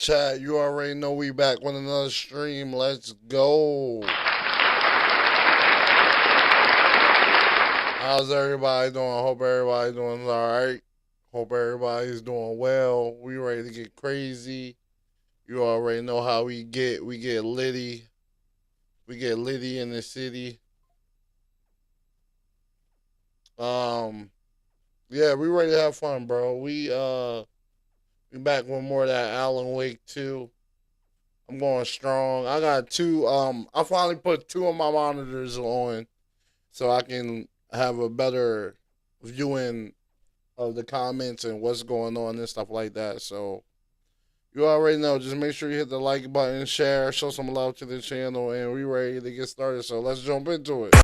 Chat, you already know we back with another stream. Let's go. How's everybody doing? Hope everybody doing alright. Hope everybody's doing well. We ready to get crazy. You already know how we get. We get litty. We get litty in the city. Um, yeah, we ready to have fun, bro. We back with more of that Alan Wake 2. I'm going strong. I got two. I finally put two of my monitors on so I can have a better viewing of the comments and what's going on and stuff like that. So you already know. Just make sure you hit the like button, share, show some love to the channel, and we ready to get started. So let's jump into it.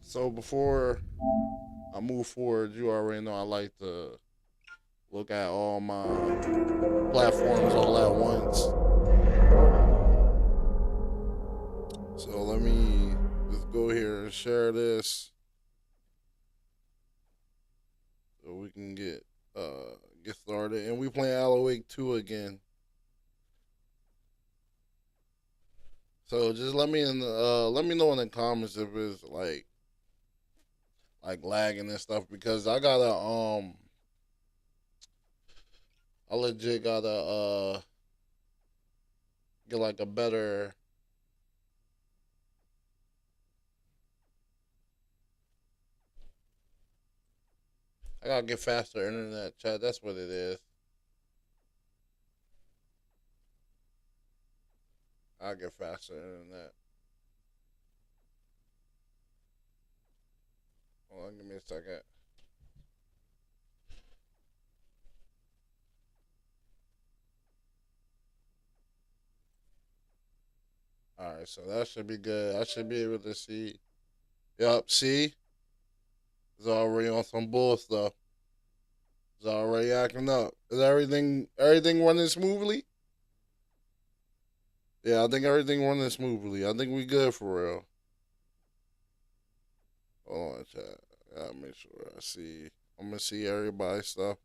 So before I move forward, you already know I like to look at all my platforms all at once. So let me just go here and share this so we can get started. And we playing Alan Wake 2 again. So just let me let me know in the comments if it's like lagging and stuff because I legit gotta get like a better I gotta get faster internet chat. That's what it is. I'll get faster internet. Hold on, give me a second. Alright, so that should be good. I should be able to see. Yup, see? It's already on some bull stuff. It's already acting up. Is everything running smoothly? Yeah, I think everything running smoothly. I think we good for real. Hold on, chat. I gotta make sure I see. I'm gonna see everybody's stuff.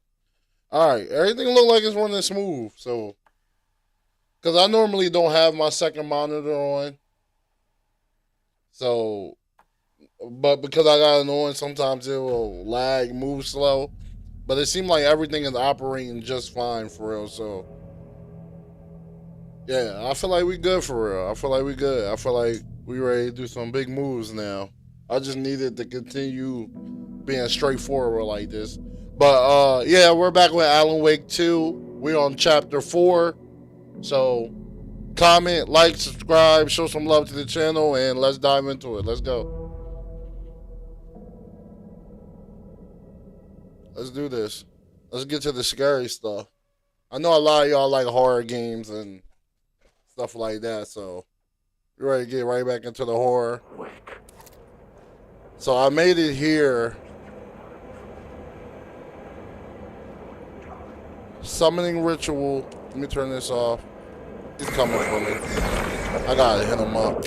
Alright, everything look like it's running smooth, so because I normally don't have my second monitor on. So but because I got it on, sometimes it will lag, move slow. But it seemed like everything is operating just fine for real. So yeah, I feel like we good for real. I feel like we good. I feel like we ready to do some big moves now. I just needed to continue being straightforward like this. But yeah, we're back with Alan Wake 2. We're on chapter 4. So comment, like, subscribe, show some love to the channel, and let's dive into it. Let's go. Let's do this. Let's get to the scary stuff. I know a lot of y'all like horror games and stuff like that, so we're ready to get right back into the horror. So I made it here. Summoning ritual. Let me turn this off. He's coming for me. I gotta hit him up.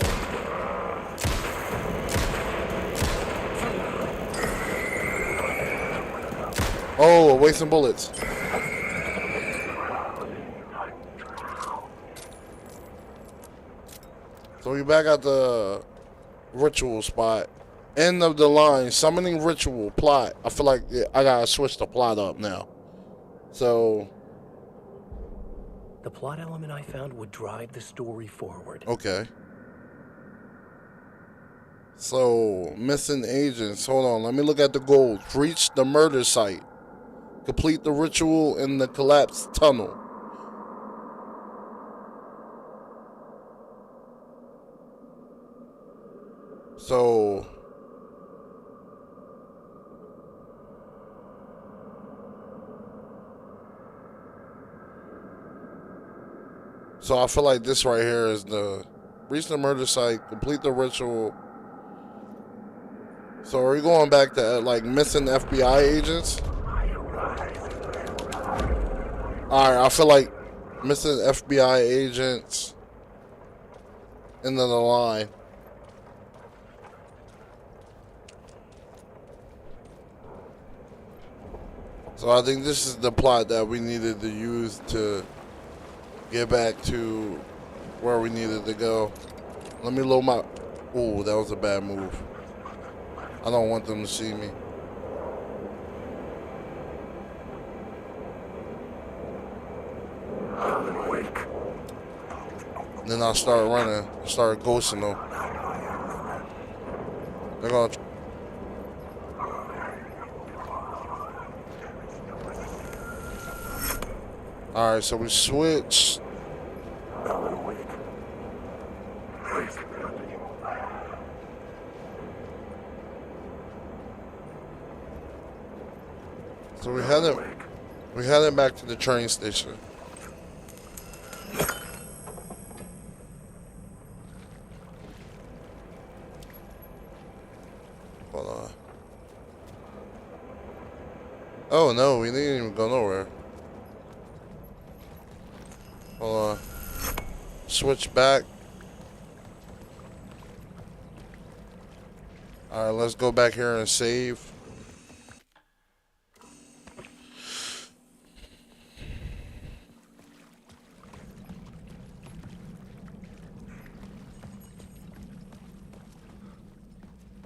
Oh, wasting bullets. So we back at the ritual spot. End of the line. Summoning ritual plot. I feel like I gotta switch the plot up now. So the plot element I found would drive the story forward. Okay. So missing agents. Hold on. Let me look at the goals. Reach the murder site. Complete the ritual in the collapsed tunnel. So I feel like this right here is the reach the murder site, complete the ritual. So are we going back to like missing FBI agents? Alright, I feel like missing FBI agents into the line. So I think this is the plot that we needed to use to get back to where we needed to go. Let me load my... Ooh, that was a bad move. I don't want them to see me. Then I start running. I start ghosting them. They're gonna... Alright, so we switched. So we headed back to the train station. Hold on. Oh no, we didn't even go nowhere. Hold on. Switch back. Alright, let's go back here and save.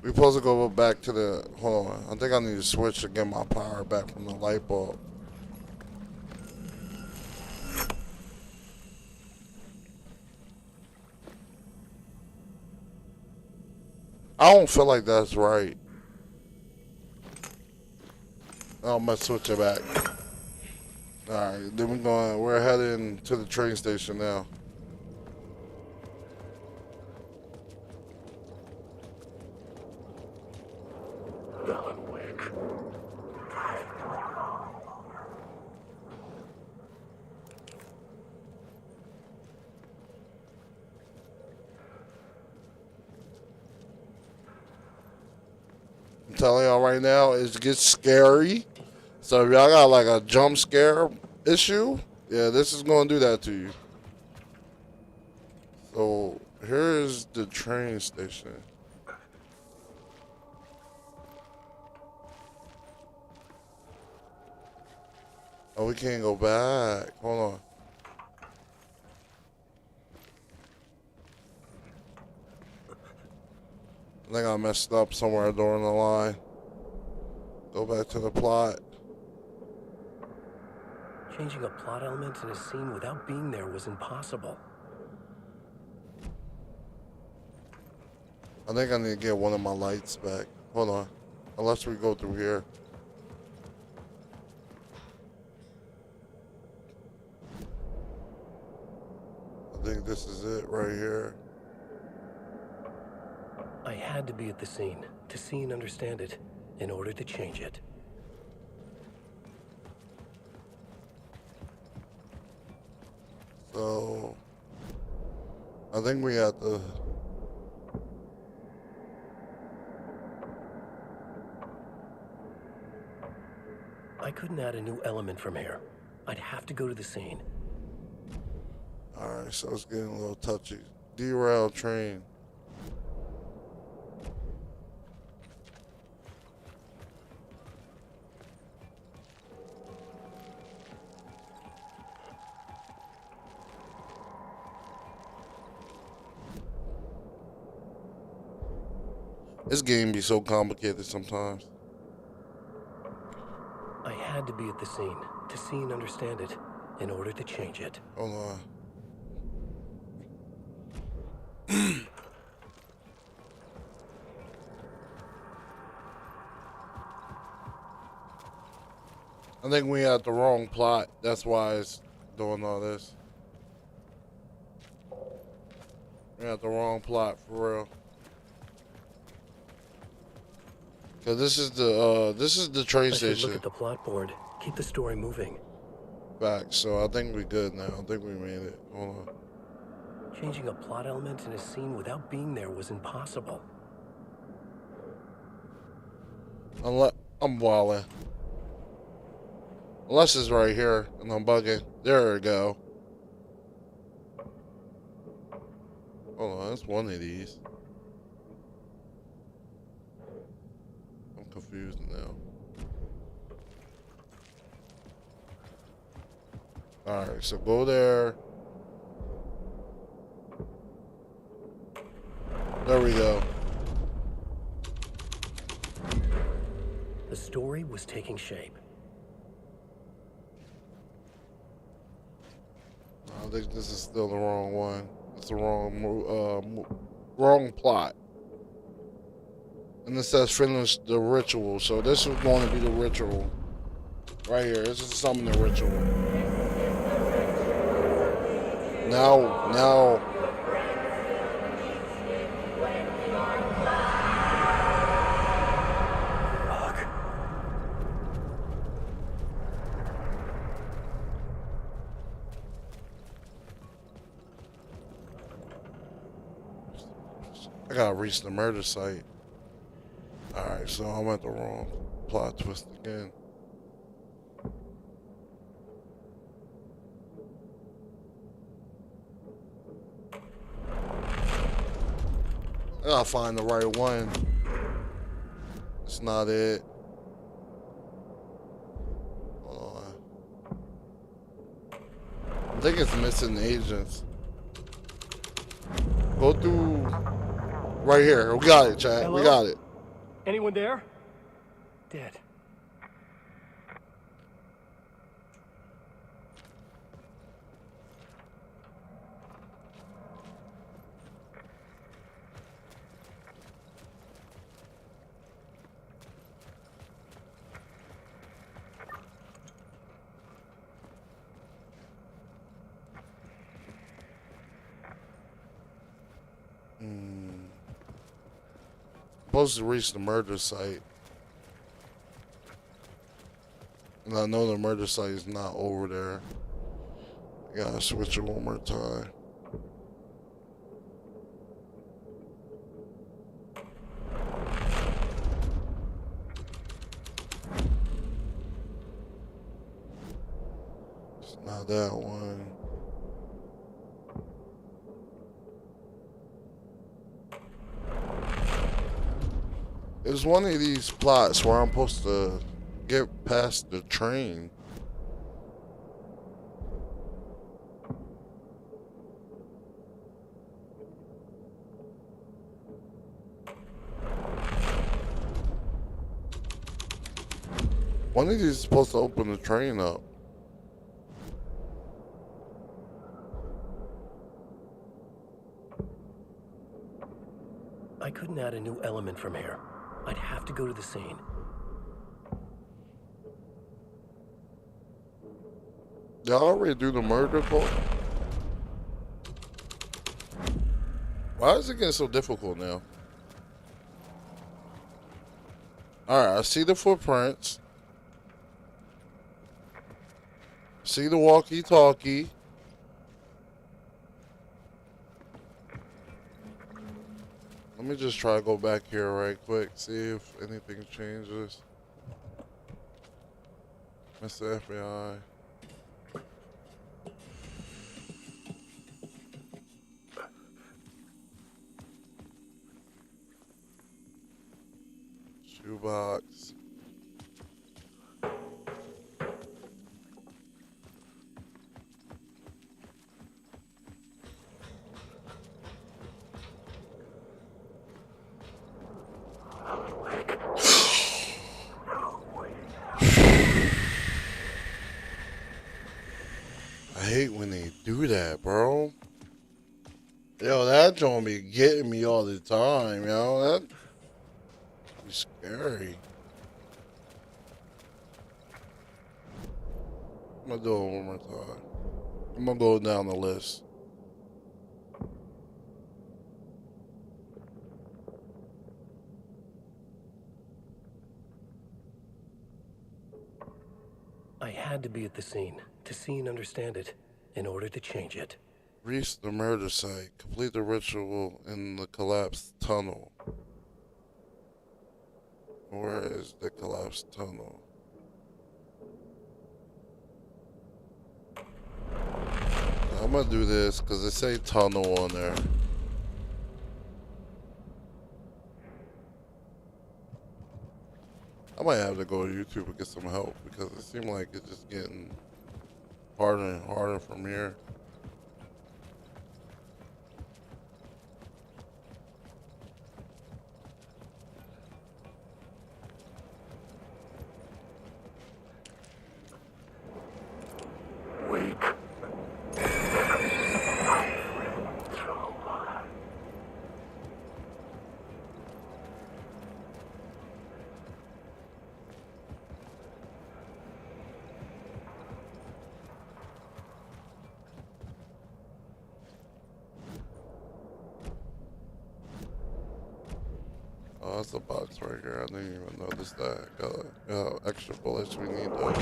We're supposed to go back to the... Hold on. I think I need to switch to get my power back from the light bulb. I don't feel like that's right. I'm gonna switch it back. Alright, then we're heading to the train station now. I'm telling y'all right now, it gets scary. So if y'all got like a jump scare issue, yeah, this is gonna do that to you. So here's the train station. Oh, we can't go back. Hold on. I think I messed up somewhere during the line. Go back to the plot. Changing a plot element in a scene without being there was impossible. I think I need to get one of my lights back. Hold on. Unless we go through here. I think this is it right here. I had to be at the scene, to see and understand it, in order to change it. So, I think we have to... I couldn't add a new element from here. I'd have to go to the scene. Alright, so it's getting a little touchy. Derail train. This game be so complicated sometimes. I had to be at the scene, to see and understand it, in order to change it. Hold on. I think we had the wrong plot. That's why it's doing all this. We had the wrong plot for real. Cause this is the train I should station. look at the plot board. Keep the story moving. Back, so I think we good now. I think we made it. Hold on. Changing a plot element in a scene without being there was impossible. I'm wildin'. Unless it's right here and I'm bugging. There we go. Hold on, that's one of these. I'm confused now. Alright, so go there. There we go. The story was taking shape. I think this is still the wrong one. It's the wrong plot. And it says finish the ritual. So this is going to be the ritual. Right here. This is some of the ritual. Now. Fuck. I gotta reach the murder site. Alright, so I'm at the wrong plot twist again. I gotta find the right one. It's not it. Hold on. I think it's missing agents. Go through right here. We got it, chat. Hello? We got it. Anyone there? Dead. Supposed to reach the murder site. And I know the murder site is not over there. I gotta switch it one more time. It's not that one. It's one of these plots where I'm supposed to get past the train. One of these is supposed to open the train up. I couldn't add a new element from here. I'd have to go to the scene. Y'all already do the murder call? Why is it getting so difficult now? Alright, I see the footprints. See the walkie-talkie. Let me just try to go back here right quick, see if anything changes. Mr. FBI. Shoebox. I hate when they do that, bro. Yo, that joint be getting me all the time, yo. That be scary. I'm gonna do it one more time. I'm gonna go down the list. I had to be at the scene, to see and understand it, in order to change it. Reach the murder site. Complete the ritual in the collapsed tunnel. Where is the collapsed tunnel? I'm gonna do this because it say tunnel on there. I might have to go to YouTube and get some help because it seemed like it's just getting harder and harder from here. Wake. Oh, that's a box right here. I didn't even notice that. Got extra bullets we need though.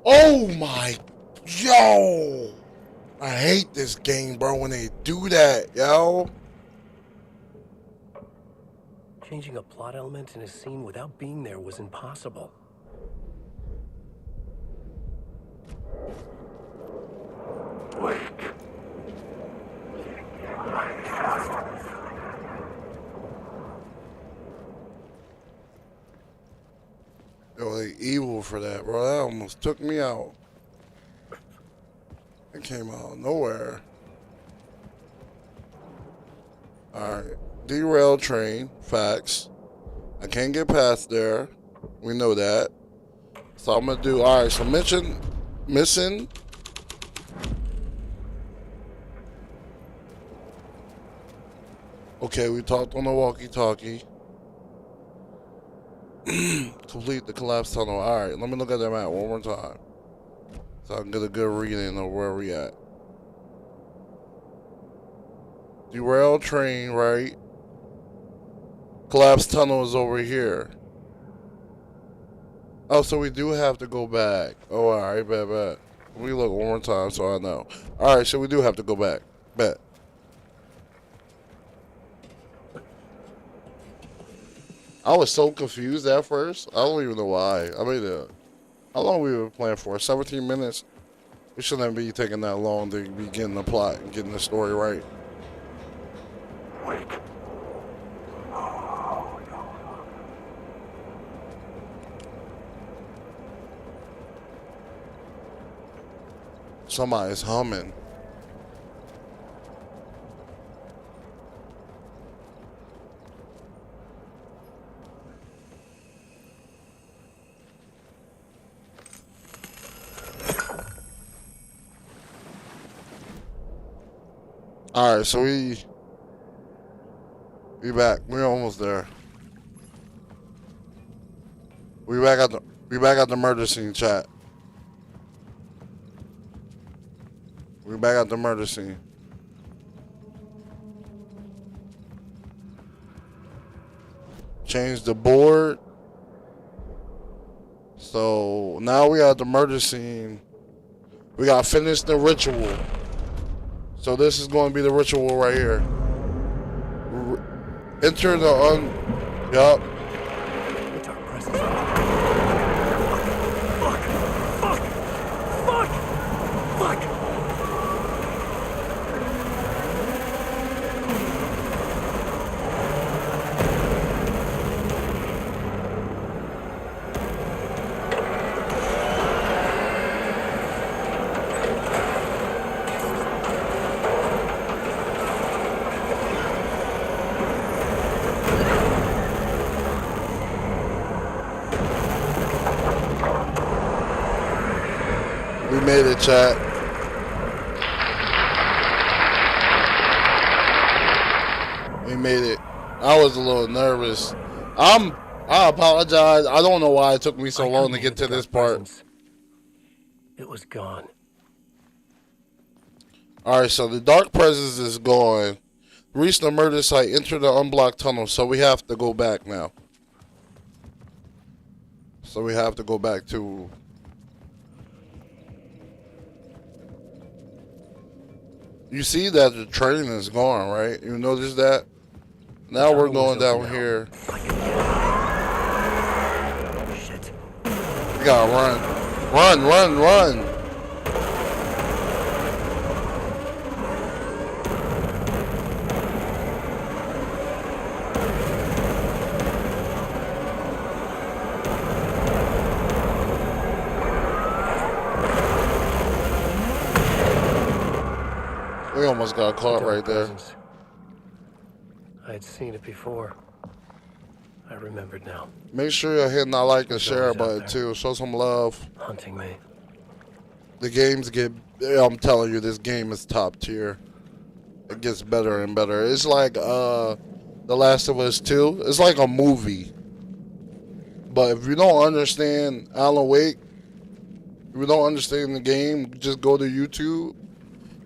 Oh my, yo! I hate this game, bro, when they do that, yo. Changing a plot element in a scene without being there was impossible. Wake. Yo, they evil for that, bro. That almost took me out. It came out of nowhere. Alright. Derailed train. Facts. I can't get past there. We know that. So I'm gonna do, alright, so missing. Okay, we talked on the walkie-talkie. Complete the collapsed tunnel. Alright, let me look at that map one more time. So I can get a good reading of where we at. Derailed train, right? Collapsed tunnel is over here. Oh, so we do have to go back. Oh, alright, bet. Let me look one more time so I know. Alright, so we do have to go back. Bet. I was so confused at first. I don't even know why. I mean, how long we been playing for? 17 minutes? We shouldn't be taking that long to be getting the plot and getting the story right. Wake. Somebody's humming. All right, so we back. We're almost there. We back at the murder scene, chat. We back at the murder scene. Change the board. So now we at the murder scene. We gotta finish the ritual. So this is going to be the ritual right here. Enter the yup. Fuck! We made it, chat. We made it. I was a little nervous. I apologize. I don't know why it took me so long to get to this part. It was gone. Alright, so the dark presence is gone. Reach the murder site, enter the unblocked tunnel, so we have to go back now. So we have to go back to... You see that the train is gone, right? You notice that? Now we're going down here. Shit. We gotta run. Run! We almost got caught Dark right there. presence. I had seen it before. I remembered now. Make sure you're hitting that like and It's share always out button there. too. Show some love. Hunting me. The games get, I'm telling you, this game is top tier. It gets better and better. It's like The Last of Us 2. It's like a movie. But if you don't understand Alan Wake, if you don't understand the game, just go to YouTube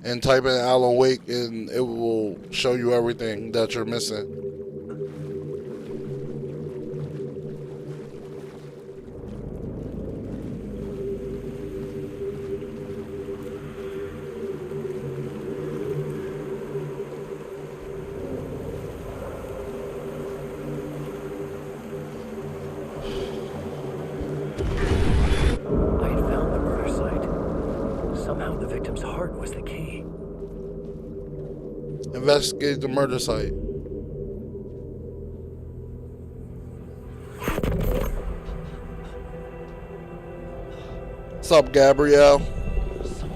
and type in Alan Wake and it will show you everything that you're missing. I had found the murder site. Somehow the victim's heart was the key. Investigate the murder site. What's up, Gabrielle?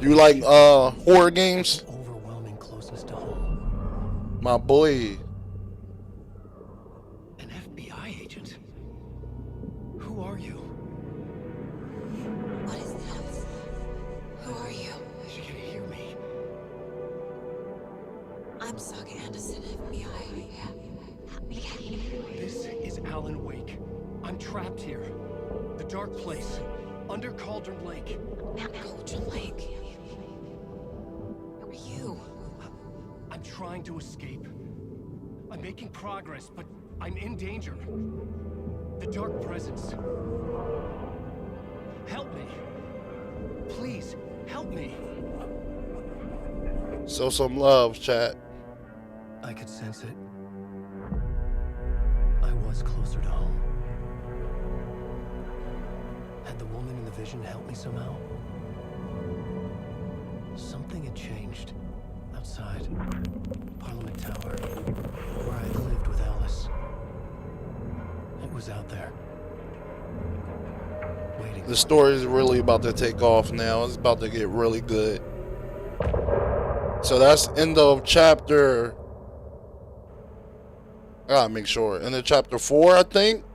You like horror games? Overwhelming closeness to home. My boy. An FBI agent? Who are you? What is this? Who are you? She can hear me. I'm Saga Anderson, FBI. This is Alan Wake. I'm trapped here. The dark place. Under Cauldron Lake. Cauldron Lake. Who are you? I'm trying to escape. I'm making progress, but I'm in danger. The dark presence. Help me. Please, help me. Show some love, chat. I could sense it. I was closer to home. Had the woman in the vision helped me somehow? Something had changed. Outside. Parliament Tower. Where I lived with Alice. It was out there. Waiting. The story is really about to take off now. It's about to get really good. So that's end of chapter. I gotta make sure. End of chapter 4, I think.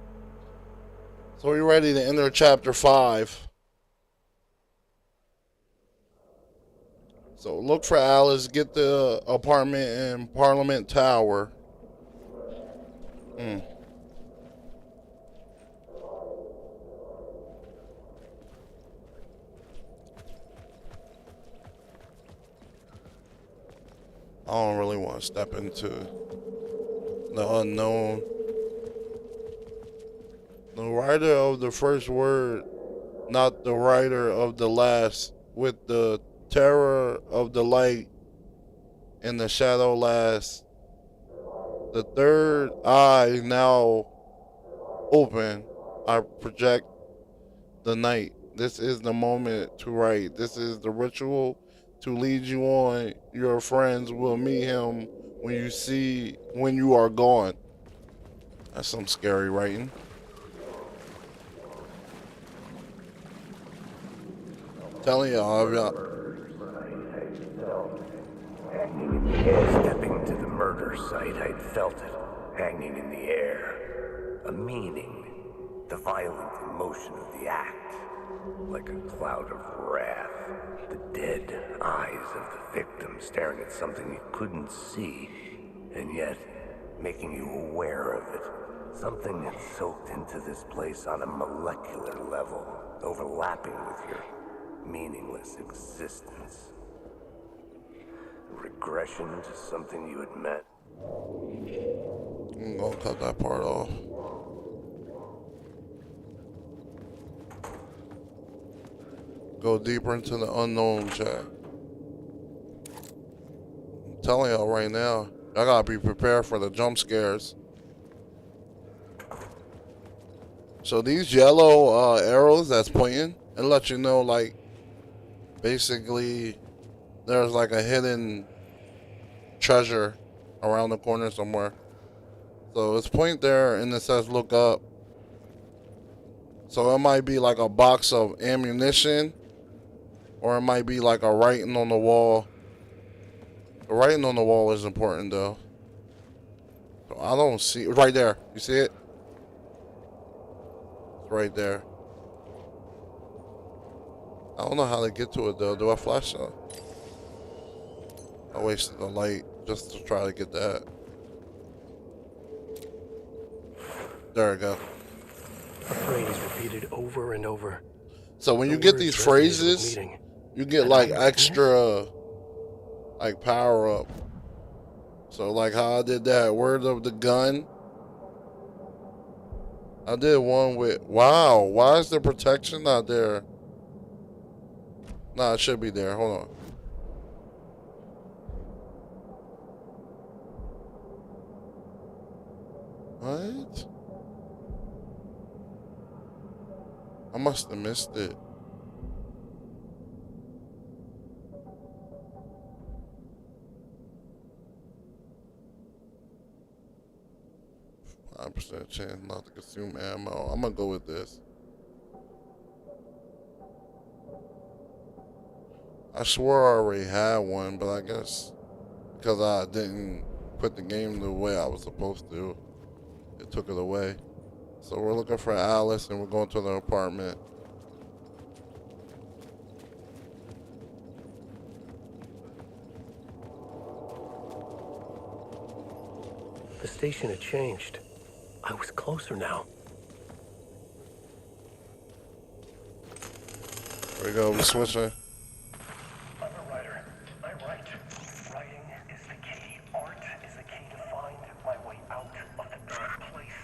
So we're ready to enter chapter 5. So look for Alice. Get the apartment in Parliament Tower. I don't really want to step into the unknown. The writer of the first word, not the writer of the last, with the terror of the light and the shadow last. The third eye now open, I project the night. This is the moment to write. This is the ritual to lead you on. Your friends will meet him when you are gone. That's some scary writing. Telling y'all, Stepping to the murder site, I'd felt it, hanging in the air. A meaning, the violent emotion of the act, like a cloud of wrath. The dead eyes of the victim staring at something you couldn't see, and yet making you aware of it. Something that's soaked into this place on a molecular level, overlapping with your meaningless existence. Regression to something you had met. I'm gonna cut that part off. Go deeper into the unknown, chat. I'm telling y'all right now, I gotta be prepared for the jump scares. So these yellow arrows that's pointing, it lets you know, like, basically there's like a hidden treasure around the corner somewhere. So it's point there and it says look up. So it might be like a box of ammunition, or it might be like a writing on the wall. The writing on the wall is important though. So I don't see right there. You see it? It's right there. I don't know how to get to it though. Do I flash it? I wasted the light just to try to get that. There we go. A phrase repeated over and over. So when The you get words these resonated with phrases, meaning. you get like extra like power up. So like how I did that word of the gun. I did one with wow, why is the protection not there? Nah, it should be there. Hold on. What? I must have missed it. %, chance not to consume ammo. I'm gonna go with this. I swore I already had one, but I guess because I didn't put the game the way I was supposed to, it took it away. So we're looking for Alice and we're going to the apartment. The station had changed. I was closer now. There we go, we're switching. I'm a writer. I write. Writing is the key. Art is the key to find my way out of the dark place.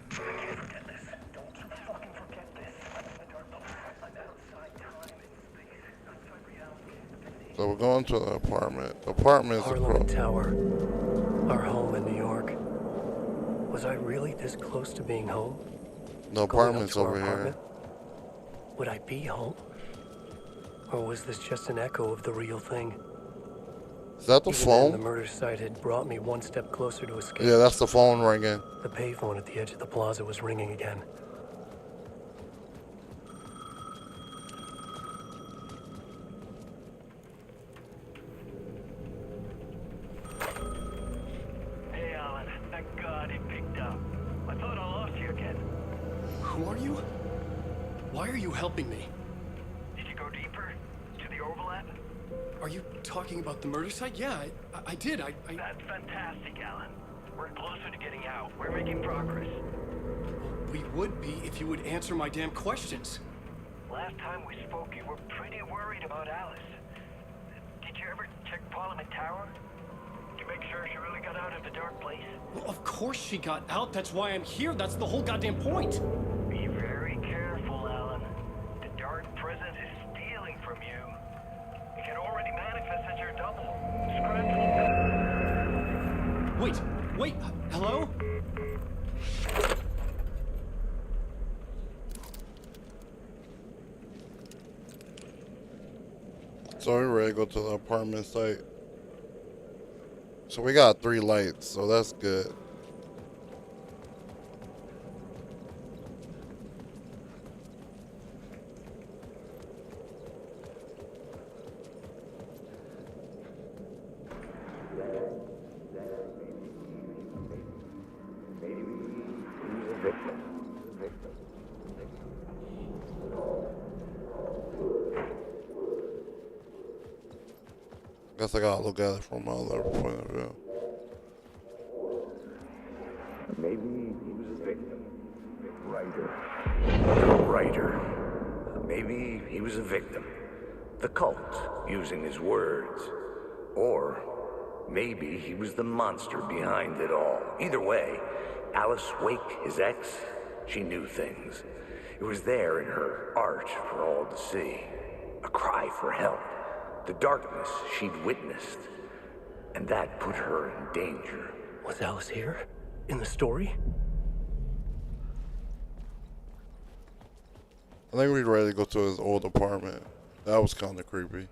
I can't forget this. Don't fucking forget this. I'm in the dark place. I'm outside time and space. Outside reality. So we're going to the apartment. The apartment is the Parliament Tower. Our home in New York. Was I really this close to being home? The Going up apartment's to our over here. apartment? Would I be home? Or was this just an echo of the real thing? Is that the Even then, the phone? murder site had brought me one step closer to escape. Yeah, that's the phone ringing. The payphone at the edge of the plaza was ringing again. Hey, Alan. Thank God it picked up. I thought I lost you again. Who are you? Why are you helping me? Did you go deeper? To the overlap? Are you talking about the murder site? Yeah, I did. That's fantastic, Alan. We're closer to getting out. We're making progress. We would be if you would answer my damn questions. Last time we spoke, you were pretty worried about Alice. Did you ever check Parliament Tower? To make sure she really got out of the dark place? Well, of course she got out. That's why I'm here. That's the whole goddamn point. Be very careful, Alan. The dark presence is stealing from you. It can already manifest as your double. Wait, hello? So we're ready to go to the apartment site. So we got 3 lights, so that's good. Guess I gotta look at it from another point of view. Maybe he was a victim. Writer. Maybe he was a victim. The cult, using his words. Or maybe he was the monster behind it all. Either way, Alice Wake, his ex, she knew things. It was there in her art for all to see. A cry for help. The darkness she'd witnessed. And that put her in danger. Was Alice here? In the story? I think we're ready to go to his old apartment. That was kind of creepy.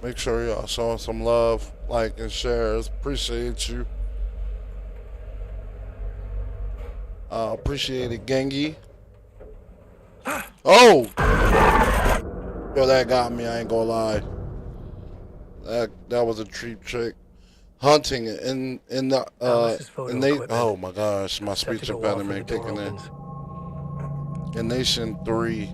Make sure y'all showing some love, like and shares. Appreciate you. Appreciate it, Gengi. Oh! Yo, that got me, I ain't gonna lie. That was a cheap trick. Hunting in the Alice's photo and they equipment. oh my gosh, my Set to speech go off when the impediment door kicking in. opens. In Nation 3.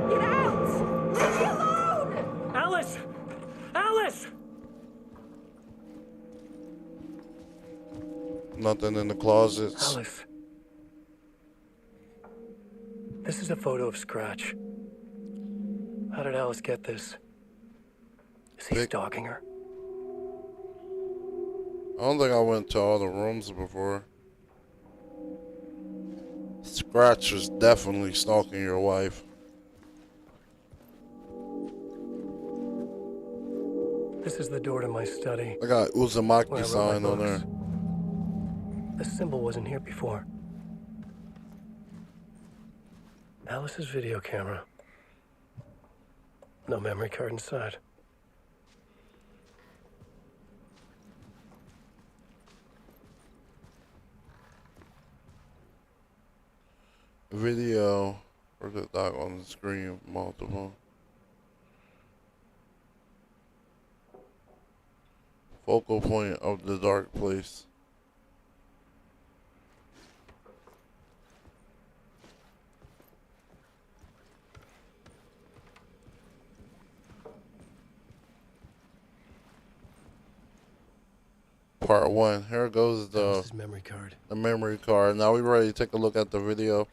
Get out! Leave me alone! Alice! Alice! Nothing in the closets. Alice. This is a photo of Scratch. How did Alice get this? Is he Vic- stalking her? I don't think I went to all the rooms before. Scratch was definitely stalking your wife. This is the door to my study. I got Where I Uzumaki wrote my sign on books. there. This symbol wasn't here before. Alice's video camera. No memory card inside. Video. Where's the dot on the screen? Multiple. Focal point of the dark place. Part 1. Here goes Alice's memory card. the memory card. Now we ready to take a look at the video.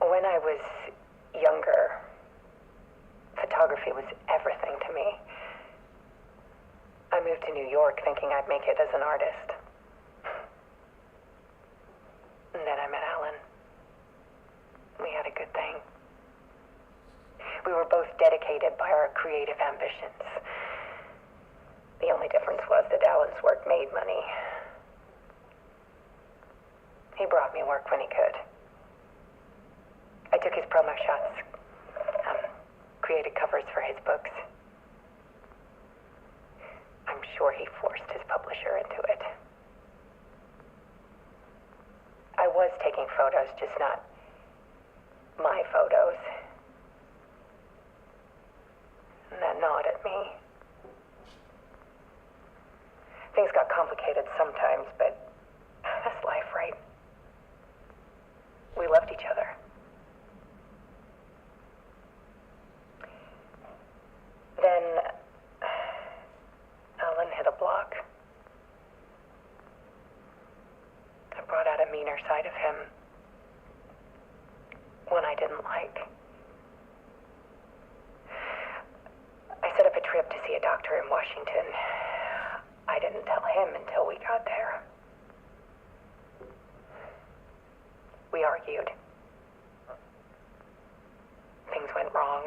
When I was younger, photography was everything to me. I moved to New York thinking I'd make it as an artist. And then I met Alan. We had a good thing. We were both dedicated by our creative ambitions. The only difference was that Alan's work made money. He brought me work when he could. I took his promo shots, created covers for his books. I'm sure he forced his publisher into it. I was taking photos, just not my photos. And that gnawed at me. Things got complicated sometimes, but that's life, right? We loved each other. Then Alan hit a block. I brought out a meaner side of him. One I didn't like. I set up a trip to see a doctor in Washington. I didn't tell him until we got there. We argued. Things went wrong.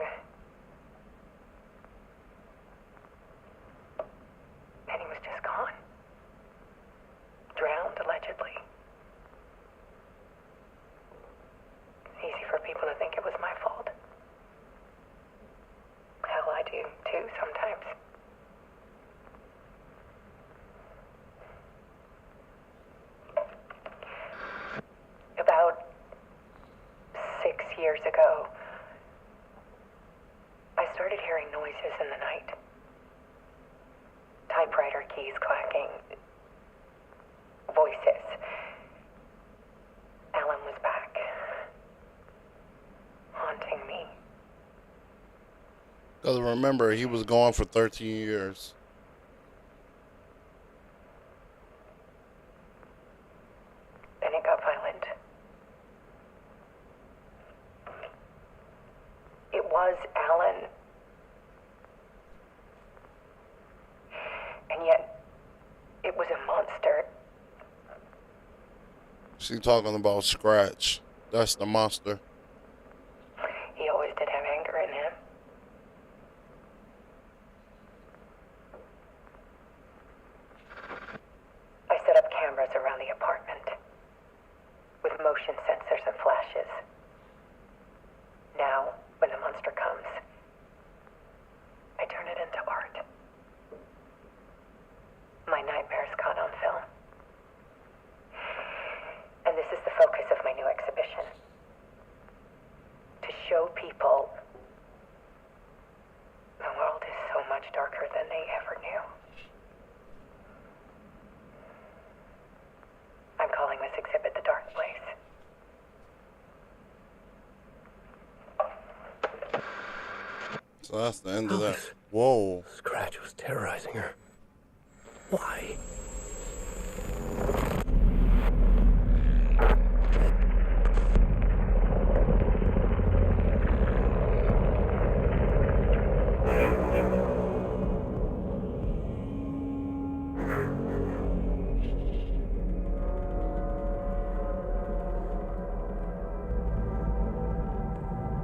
And he was just gone. Drowned, allegedly. It's easy for people to think it was my fault. Hell, I do too sometimes. About 6 years ago, I started hearing noises in the night. Typewriter keys clacking. Voices. Alan was back. Haunting me. Because remember, he was gone for 13 years. Then it got violent. It was Alan. And yet, it was a monster. She talking about Scratch. That's the monster. He always did have anger in him. I set up cameras around the apartment with motion sensors and flashes. Now, when the monster comes, I turn it into art. My nightmares caught on film. And this is the focus of my new exhibition. To show people the world is so much darker than they ever knew. I'm calling this exhibit The Dark Place. So that's the end of that. Whoa. Scratch was terrorizing her. Why?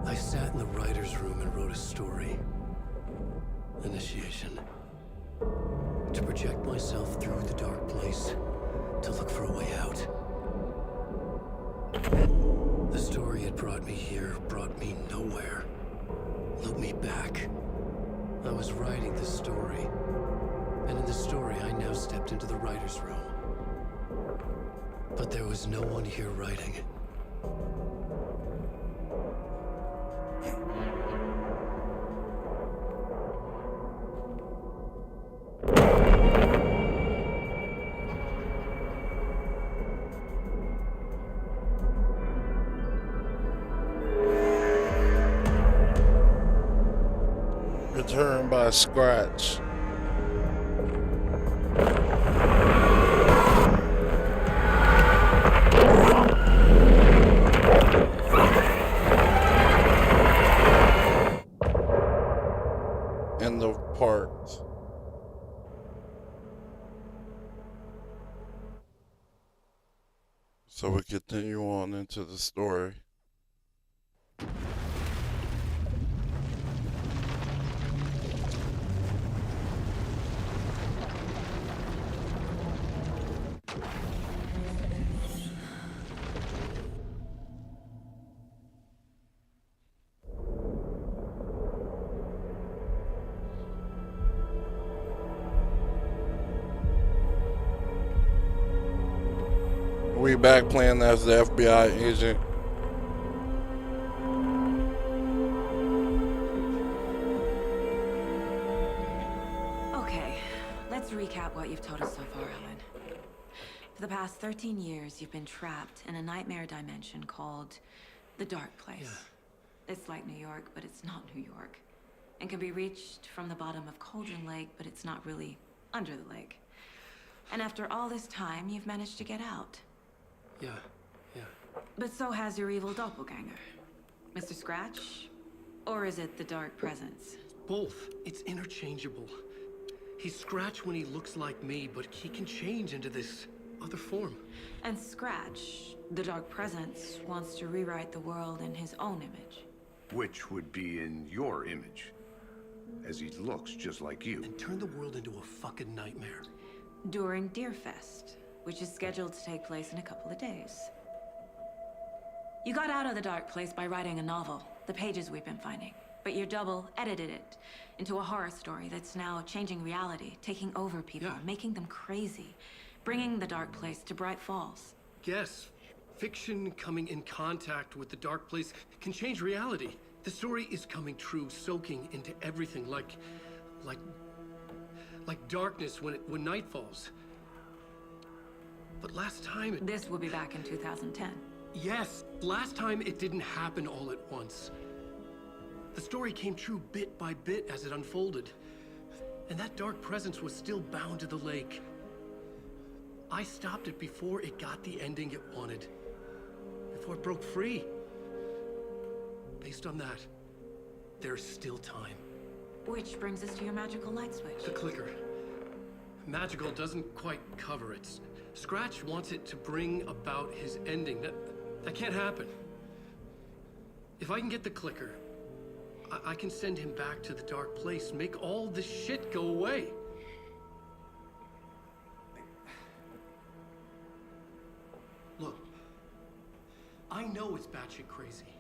I sat in the writer's room and wrote a story. Initiation. To project myself through the dark place, to look for a way out. The story had brought me here, brought me nowhere. Looked me back. I was writing the story. And in the story, I now stepped into the writer's room. But there was no one here writing. Return by Scratch. End of part. So we continue on into the story. We back playing as the FBI agent. Okay, let's recap what you've told us so far, Alan. For the past 13 years, you've been trapped in a nightmare dimension called the Dark Place. It's like New York, but it's not New York. And can be reached from the bottom of Cauldron Lake, but it's not really under the lake. And after all this time, you've managed to get out. Yeah. But so has your evil doppelganger. Mr. Scratch? Or is it the Dark Presence? Both. It's interchangeable. He's Scratch when he looks like me, but he can change into this other form. And Scratch, the Dark Presence, wants to rewrite the world in his own image. Which would be in your image, as he looks just like you. And turn the world into a fucking nightmare. During Deerfest, which is scheduled to take place in a couple of days. You got out of the Dark Place by writing a novel, the pages we've been finding. But your double edited it into a horror story that's now changing reality, taking over people, making them crazy, bringing the Dark Place to Bright Falls. Yes, fiction coming in contact with the Dark Place can change reality. The story is coming true, soaking into everything like darkness when night falls. But last time This will be back in 2010. Yes, last time it didn't happen all at once. The story came true bit by bit as it unfolded. And that dark presence was still bound to the lake. I stopped it before it got the ending it wanted. Before it broke free. Based on that, there's still time. Which brings us to your magical light switch. The clicker. magical doesn't quite cover it. Scratch wants it to bring about his ending. That can't happen. If I can get the clicker, I can send him back to the dark place, make all this shit go away. Look, I know it's batshit crazy.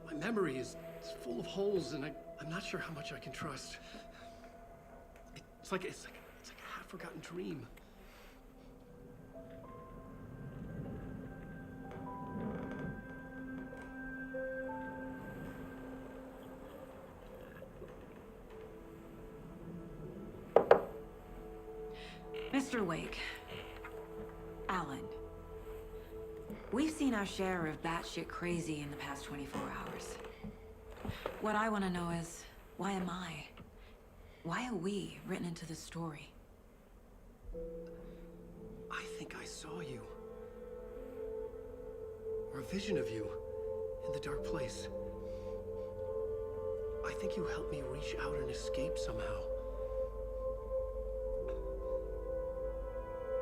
My memory is full of holes, and I'm not sure how much I can trust. It's like a half-forgotten dream. Mr. Wake. Alan. We've seen our share of batshit crazy in the past 24 hours. What I want to know is, why am I? Why are we written into the story? I think I saw you. Or a vision of you in the dark place. I think you helped me reach out and escape somehow.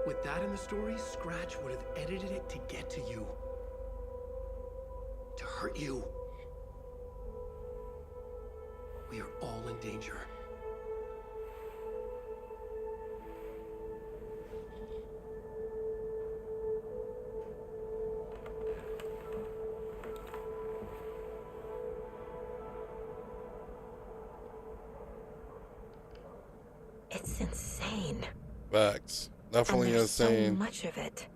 With that in the story, Scratch would have edited it to get to you. To hurt you. We are all in danger. It's insane. Facts. Definitely and there's insane. so much of it.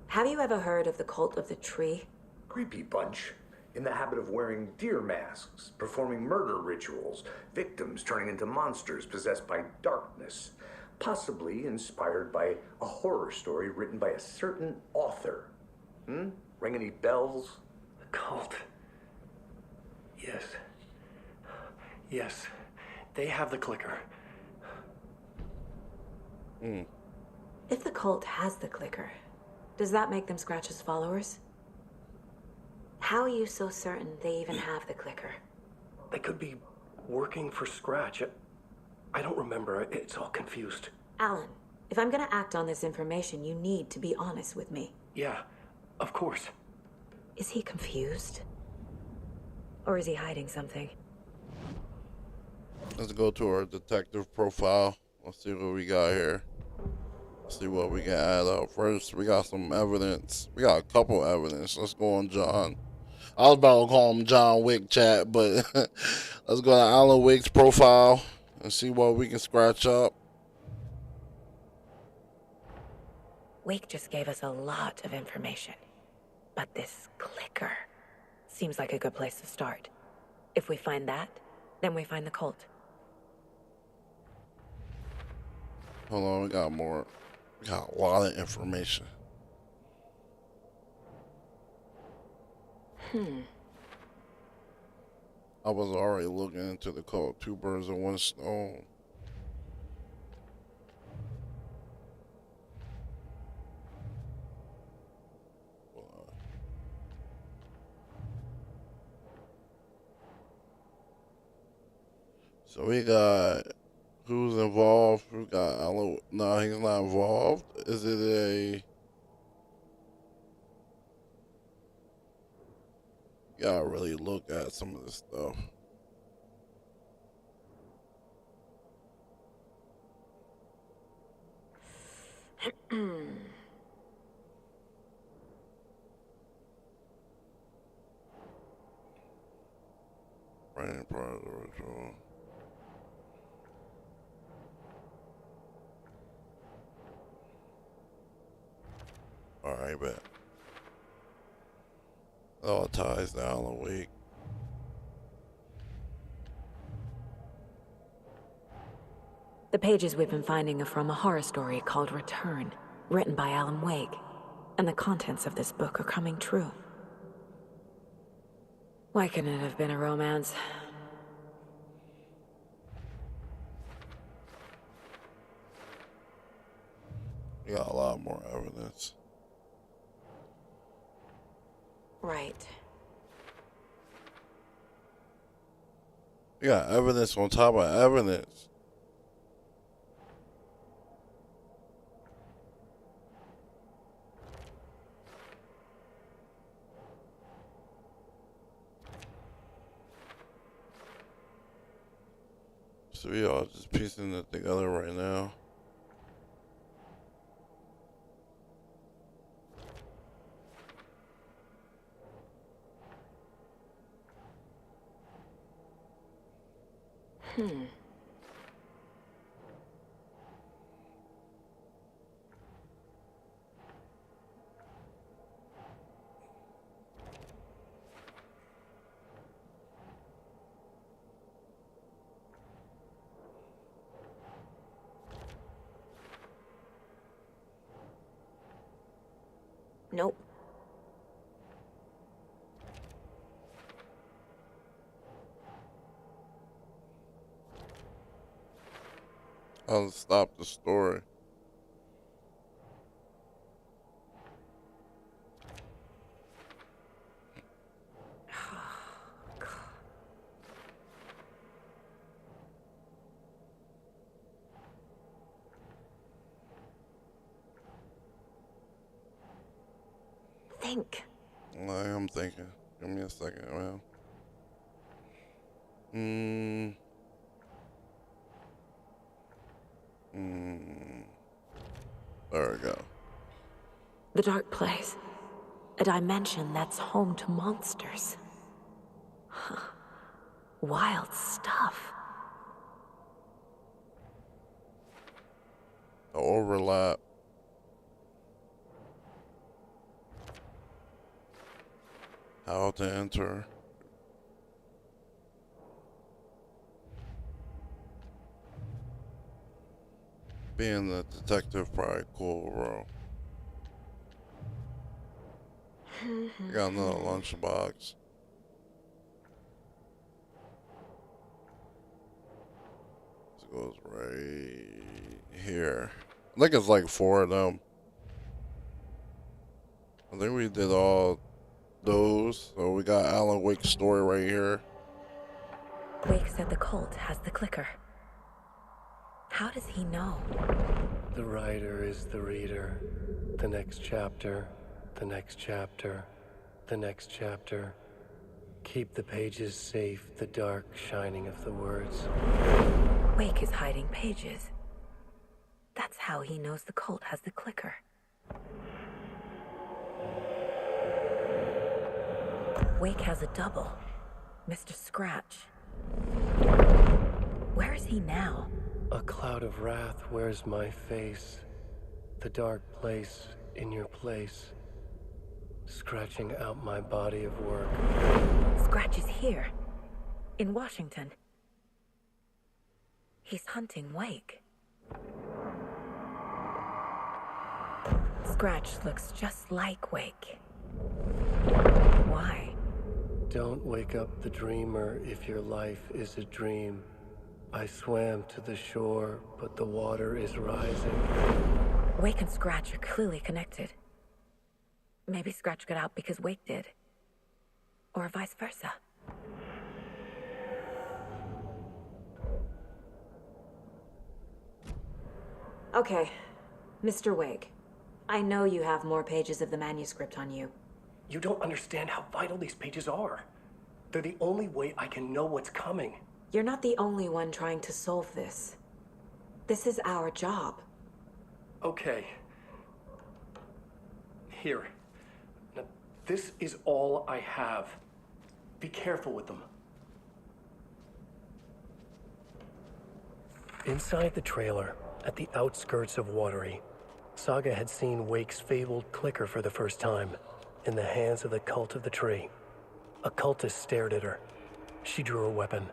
Have you ever heard of the Cult of the Tree? Creepy bunch. In the habit of wearing deer masks, performing murder rituals, victims turning into monsters possessed by darkness. Possibly inspired by a horror story written by a certain author. Ring any bells? The cult. Yes. Yes. They have the clicker. If the cult has the clicker, does that make them Scratch's followers? How are you so certain they even have the clicker? They could be working for Scratch. I don't remember. It's all confused. Alan, if I'm gonna act on this information, you need to be honest with me. Yeah, of course. Is he confused? Or is he hiding something? Let's go to our detective profile. Let's see what we got here. Let's see what we can add up. First, we got some evidence. We got a couple evidence. Let's go on John. I was about to call him John Wick, chat, but let's go to Alan Wake's profile and see what we can scratch up. Wake just gave us a lot of information. But this clicker seems like a good place to start. If we find that, then we find the cult. Hold on, we got more. We got a lot of information. I was already looking into the cult. Two birds with one stone. So we got who's involved. We got Alan. No, he's not involved. Is it a? You gotta really look at some of this stuff. Brain part of the ritual. Alright, bet. All ties down a week. The pages we've been finding are from a horror story called Return, written by Alan Wake. And the contents of this book are coming true. Why couldn't it have been a romance? You got a lot more evidence. Right. You got evidence on top of evidence. So we all just piecing it together right now. Nope. I'll stop the story. Think. I am thinking. Give me a second, man. There we go. The Dark Place. A dimension that's home to monsters. Huh. Wild stuff. The overlap. How to enter. Being the detective, probably cool, bro. Got another lunchbox. This goes right here. I think it's like 4 of them. I think we did all those. So we got Alan Wake's story right here. Wake said the cult has the clicker. How does he know? The writer is the reader. The next chapter, the next chapter, the next chapter. Keep the pages safe, the dark shining of the words. Wake is hiding pages. That's how he knows the cult has the clicker. Wake has a double. Mr. Scratch. Where is he now? A cloud of wrath wears my face. The dark place in your place. Scratching out my body of work. Scratch is here. In Washington. He's hunting Wake. Scratch looks just like Wake. Why? Don't wake up the dreamer if your life is a dream. I swam to the shore, but the water is rising. Wake and Scratch are clearly connected. Maybe Scratch got out because Wake did. Or vice versa. Okay, Mr. Wake. I know you have more pages of the manuscript on you. You don't understand how vital these pages are. They're the only way I can know what's coming. You're not the only one trying to solve this. This is our job. Okay. Here. Now, this is all I have. Be careful with them. Inside the trailer, at the outskirts of Watery, Saga had seen Wake's fabled clicker for the first time, in the hands of the Cult of the Tree. A cultist stared at her. She drew a weapon.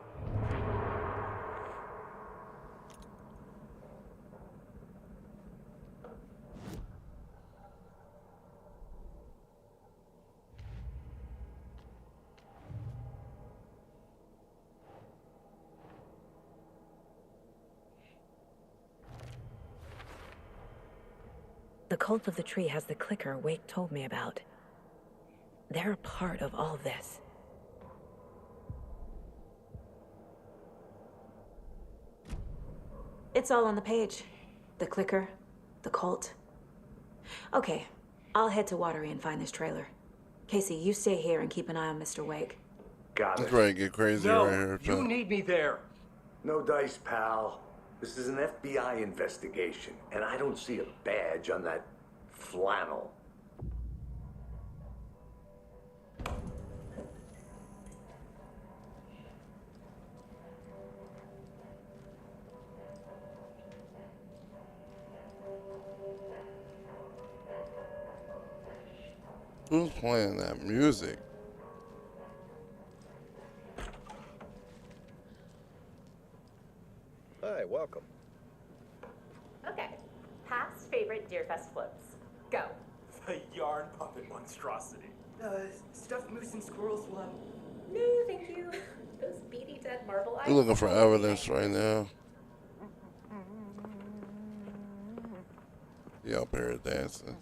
The Cult of the Tree has the clicker Wake told me about. They're a part of all this. It's all on the page. The clicker, the cult. Okay, I'll head to Watery and find this trailer. Casey, you stay here and keep an eye on Mr. Wake. Got That's it. right, get crazy right here. You need me there. No dice, pal. This is an FBI investigation, and I don't see a badge on that flannel. Who's playing that music? Hi, welcome. Okay. Past favorite Deerfest floats. Go. The yarn puppet monstrosity. Stuffed moose and squirrels one. No, thank you. Those beady dead marble eyes. We're looking for evidence right now. He up here dancing.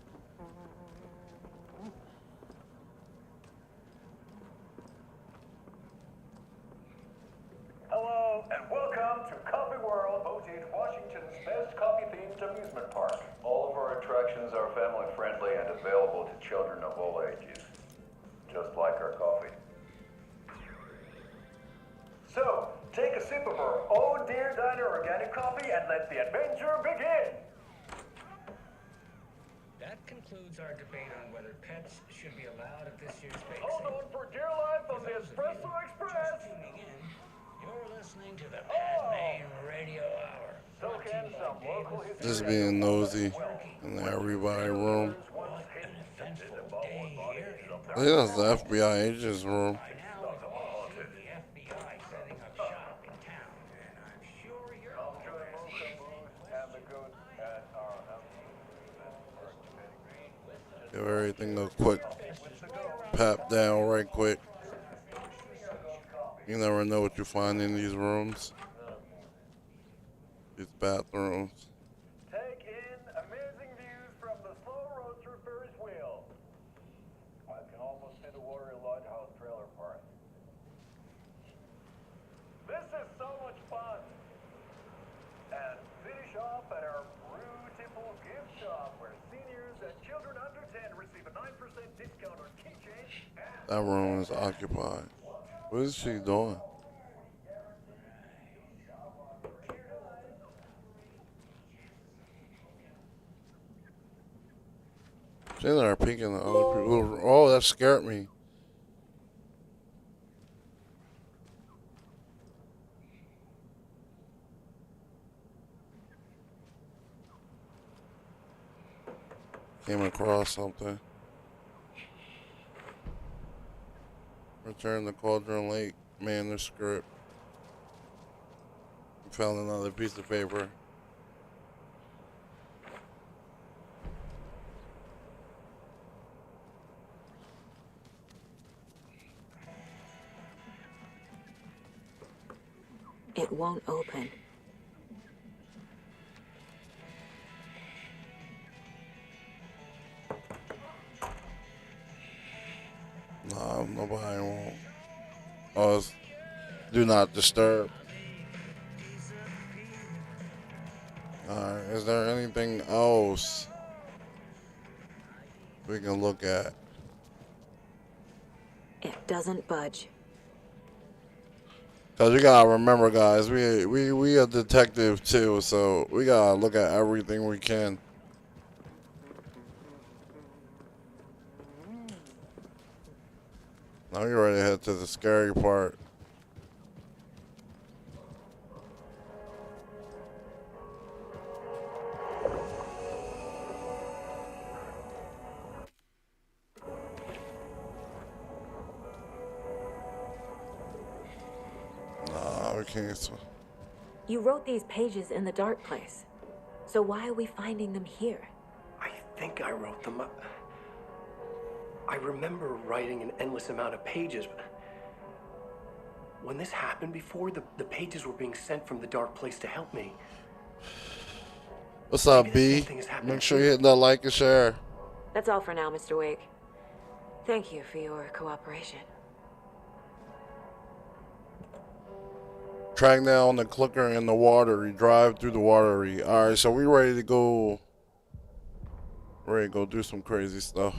Hello, and welcome to Coffee World, voted Washington's best coffee-themed amusement park. All of our attractions are family-friendly and available to children of all ages, just like our coffee. So, take a sip of our Oh Dear Diner organic coffee and let the adventure begin! That concludes our debate on whether pets should be allowed at this year's bake Hold sale. on for dear life on the Espresso Express! Just tuning in, you're listening to the Pat Main Radio Hour. Soak in some local history. Just being nosy in everybody's room. What an eventful day here in I think that's the FBI agent's room. By now, we've all seen the FBI setting up shop in town, and I'm sure you're all Give everything a quick pap down right quick. You never know what you find in these rooms. These bathrooms. Take in amazing views from the Slow Roaster Ferris wheel. I can almost see the Warrior Lodge House trailer park. This is so much fun. And finish off at our Brew Tipple gift shop, where seniors and children under 10 receive a 9% discount on keychains and... That room is occupied. What is she doing? She's in there peeking at other people. Oh, that scared me. Came across something. Return to Cauldron Lake manuscript. Found another piece of paper. It won't open. No, nobody won't. Oh, it's do not disturb. Alright, is there anything else we can look at? It doesn't budge. Cause you gotta remember, guys, we a detective too, so we gotta look at everything we can. Now you're ready to head to the scary part. Nah, we can't. You wrote these pages in the dark place. So why are we finding them here? I think I wrote them up. I remember writing an endless amount of pages. When this happened before, the pages were being sent from the dark place to help me. What's up, Maybe the B? same thing is happening Make sure you here. hit that like and share. That's all for now, Mr. Wake. Thank you for your cooperation. Track down the clicker in the watery. Drive through the watery. Alright, so we ready to go. Ready to go do some crazy stuff.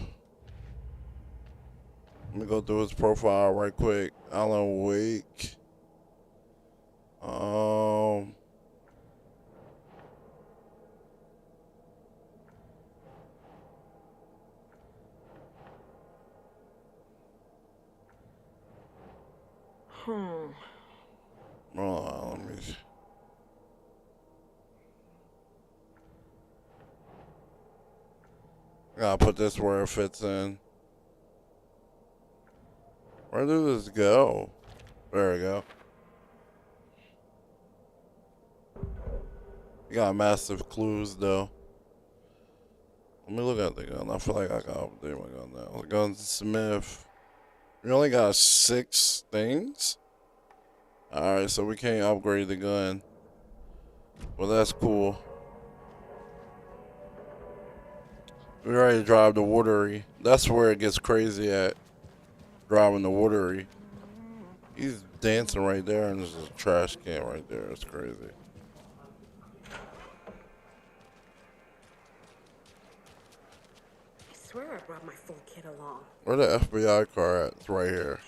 Let me go through his profile right quick. Alan Wake. Um, Hmm. hold on, let me. I gotta put this where it fits in. Where did this go? There we go. You got massive clues though. Let me look at the gun. I feel like I gotta update my gun now. Gunsmith. We only got 6 things. Alright, so we can't upgrade the gun. Well, that's cool. We already drive the watery. That's where it gets crazy at. Driving the watery. He's dancing right there, and there's a trash can right there. It's crazy. I swear I brought my full kit along. Where the FBI car at? It's right here.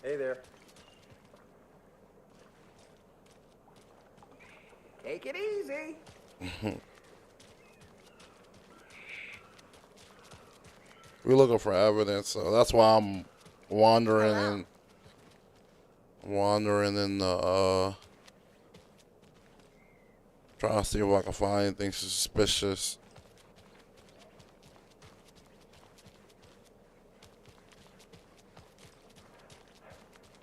Hey there. Take it easy. We're looking for evidence, so that's why I'm wandering in the trying to see if I can find anything suspicious.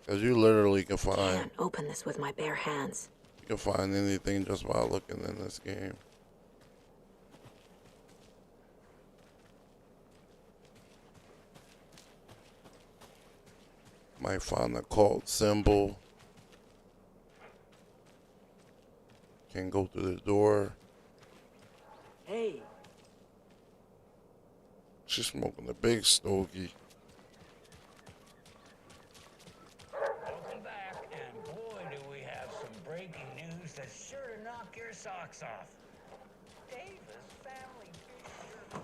Cause you literally can find. Can't open this with my bare hands. You can find anything just by looking in this game. Might find a cult symbol. Can't go through the door. Hey. She's smoking a big stogie. Welcome back, and boy, do we have some breaking news that's sure to knock your socks off. Davis family picture.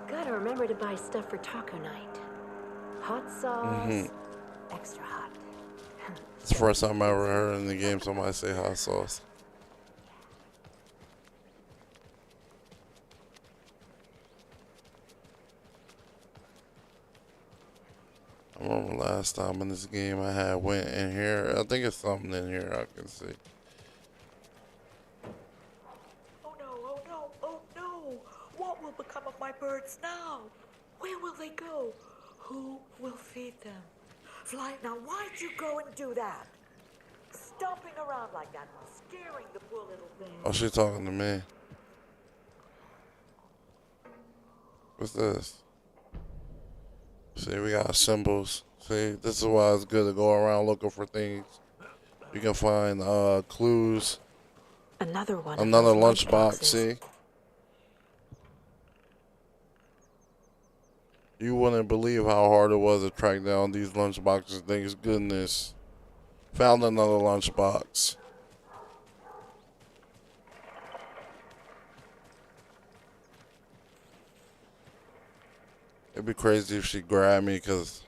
Gotta remember to buy stuff for taco night. Hot sauce. Extra hot. It's the first time I ever heard in the game somebody say hot sauce. I remember last time in this game I had went in here. I think it's something in here I can see. Oh no, oh no, oh no! What will become of my birds now? Where will they go? Who will feed them? Fly, now why'd you go and do that? Stomping around like that, scaring the poor little thing. Oh, she's talking to me. What's this? See, we got symbols. See, this is why it's good to go around looking for things. You can find clues. Another one. Another lunchbox. See? You wouldn't believe how hard it was to track down these lunchboxes. Thank goodness. Found another lunchbox. It'd be crazy if she grabbed me because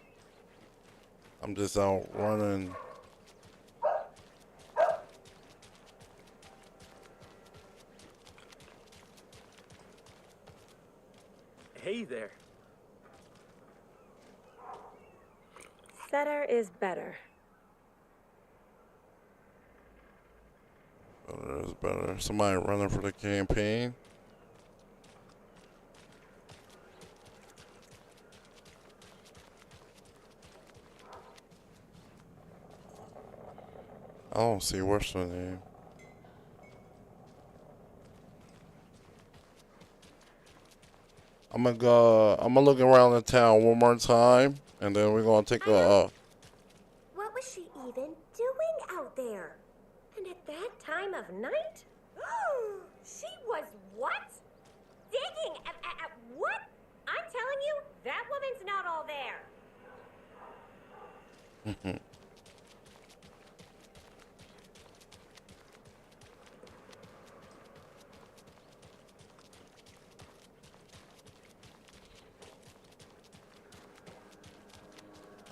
I'm just out running. Hey there. Better is better. Better is better. Somebody running for the campaign. I don't see what's her name. I'm gonna look around the town one more time, and then we're gonna take a. What was she even doing out there? And at that time Mhm.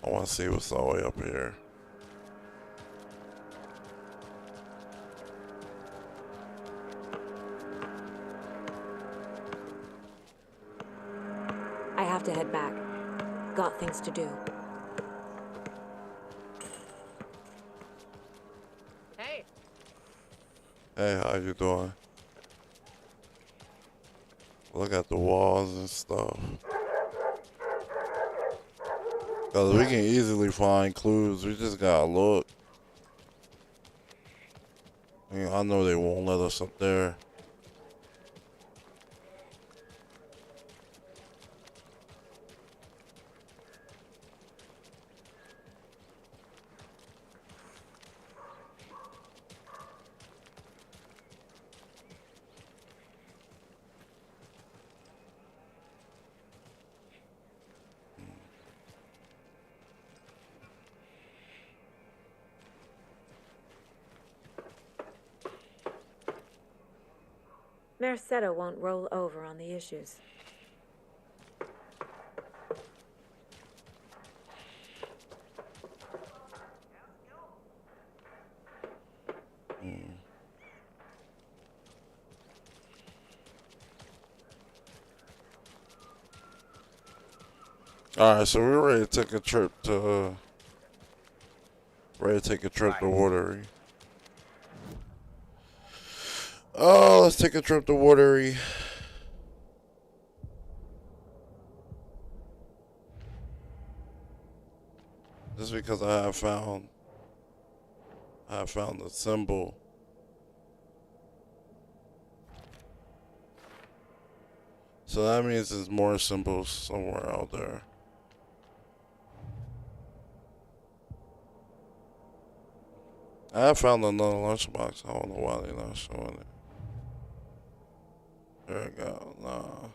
I want to see what's all the way up here. I have to head back. Got things to do. Hey. Hey, how you doing? Look at the walls and stuff. Cause we can easily find clues. We just gotta look. I mean, I know they won't let us up there. Mercado won't roll over on the issues. Alright, so we're ready to take a trip to Watery. Oh, let's take a trip to Watery. Just because I have found the symbol. So that means there's more symbols somewhere out there. I have found another lunchbox. I don't know why they're not showing it. There we go. Nah.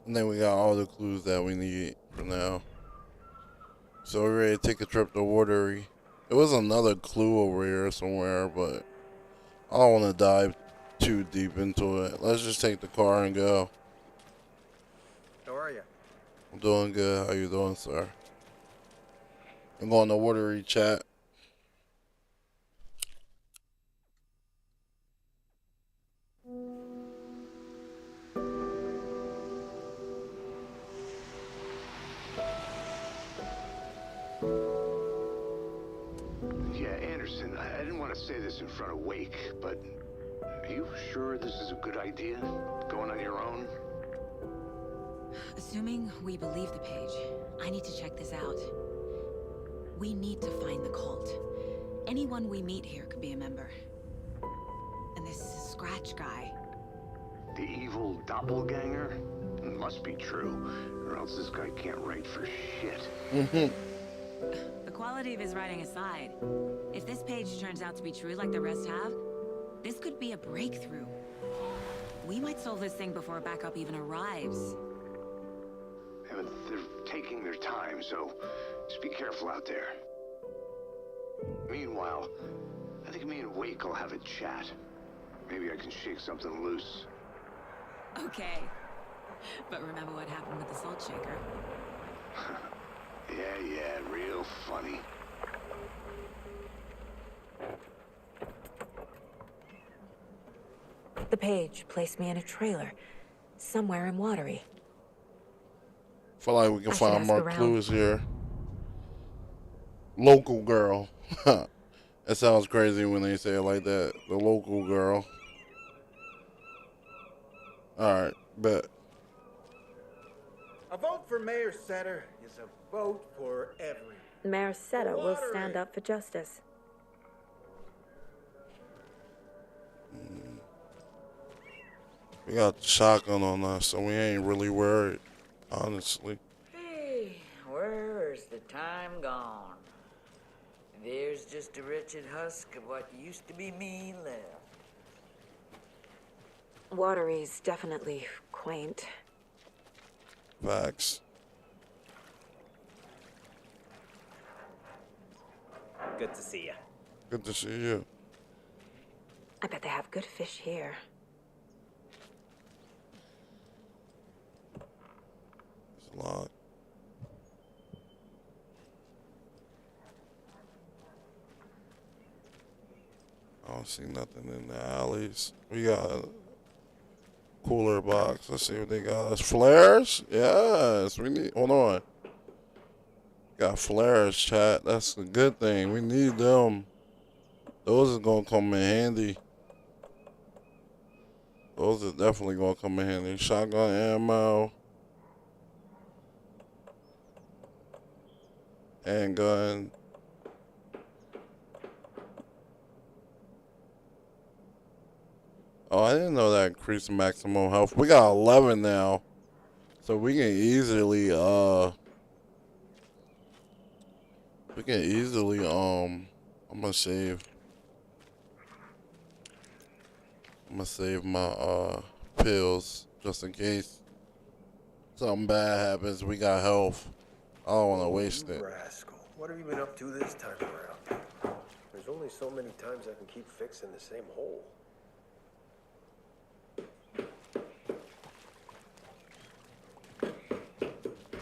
And then we got all the clues that we need for now. So we're ready to take a trip to Watery. There was another clue over here somewhere, but I don't want to dive too deep into it. Let's just take the car and go. How are you? I'm doing good. How you doing, sir? I'm going to Watery chat. Yeah, Anderson, I didn't want to say this in front of Wake, but are you sure this is a good idea? Going on your own? Assuming we believe the page, I need to check this out. We need to find the cult. Anyone we meet here could be a member. And this Scratch guy. The evil doppelganger? It must be true, or else this guy can't write for shit. The quality of his writing aside, if this page turns out to be true like the rest have, this could be a breakthrough. We might solve this thing before backup even arrives. Yeah, but they're taking their time, so just be careful out there. Meanwhile, I think me and Wake will have a chat. Maybe I can shake something loose. Okay. But remember what happened with the salt shaker? Yeah, real funny. The page placed me in a trailer, somewhere in Watery. Feel like we can I should find ask more around. clues here. Local girl. It sounds crazy when they say it like that. The local girl. Alright, bet. A vote for Mayor Setter is a vote for everyone. Mayor Seta will stand up for justice. We got the shotgun on us, so we ain't really worried, honestly. Hey, where's the time gone? There's just a wretched husk of what used to be me left. Watery's definitely quaint. Facts. Good to see you. Good to see you. I bet they have good fish here. There's a lot. I don't see nothing in the alleys. We got a cooler box. Let's see what they got. Us flares? Yes. We need. Hold on. Got flares, chat. That's a good thing. We need them. Those are gonna come in handy. Those are definitely gonna come in handy. Shotgun ammo. Handgun. Oh, I didn't know that increased maximum health. We got 11 now. So we can easily, I'm gonna save. I'm gonna save my, pills just in case something bad happens. We got health. I don't want to waste it. Rascal. What have you been up to this time around? There's only so many times I can keep fixing the same hole.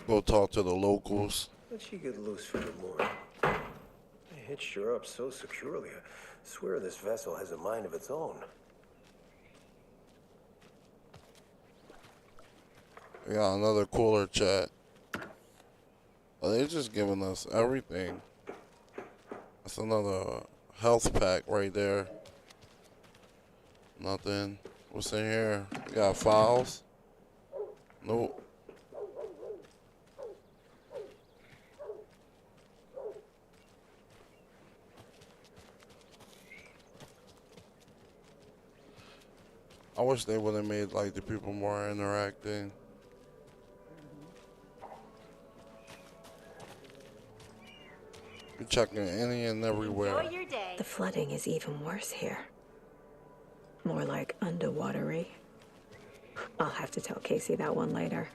Go talk to the locals. How'd she get loose for the morning? They hitched her up so securely. I swear this vessel has a mind of its own. We got another cooler, chat. Oh, they're just giving us everything. That's another health pack right there. Nothing. What's in here? We got files. Nope. I wish they would have made like the people more interacting. We're checking any and everywhere. Enjoy your day. The flooding is even worse here. More like underwatery. I'll have to tell Casey that one later.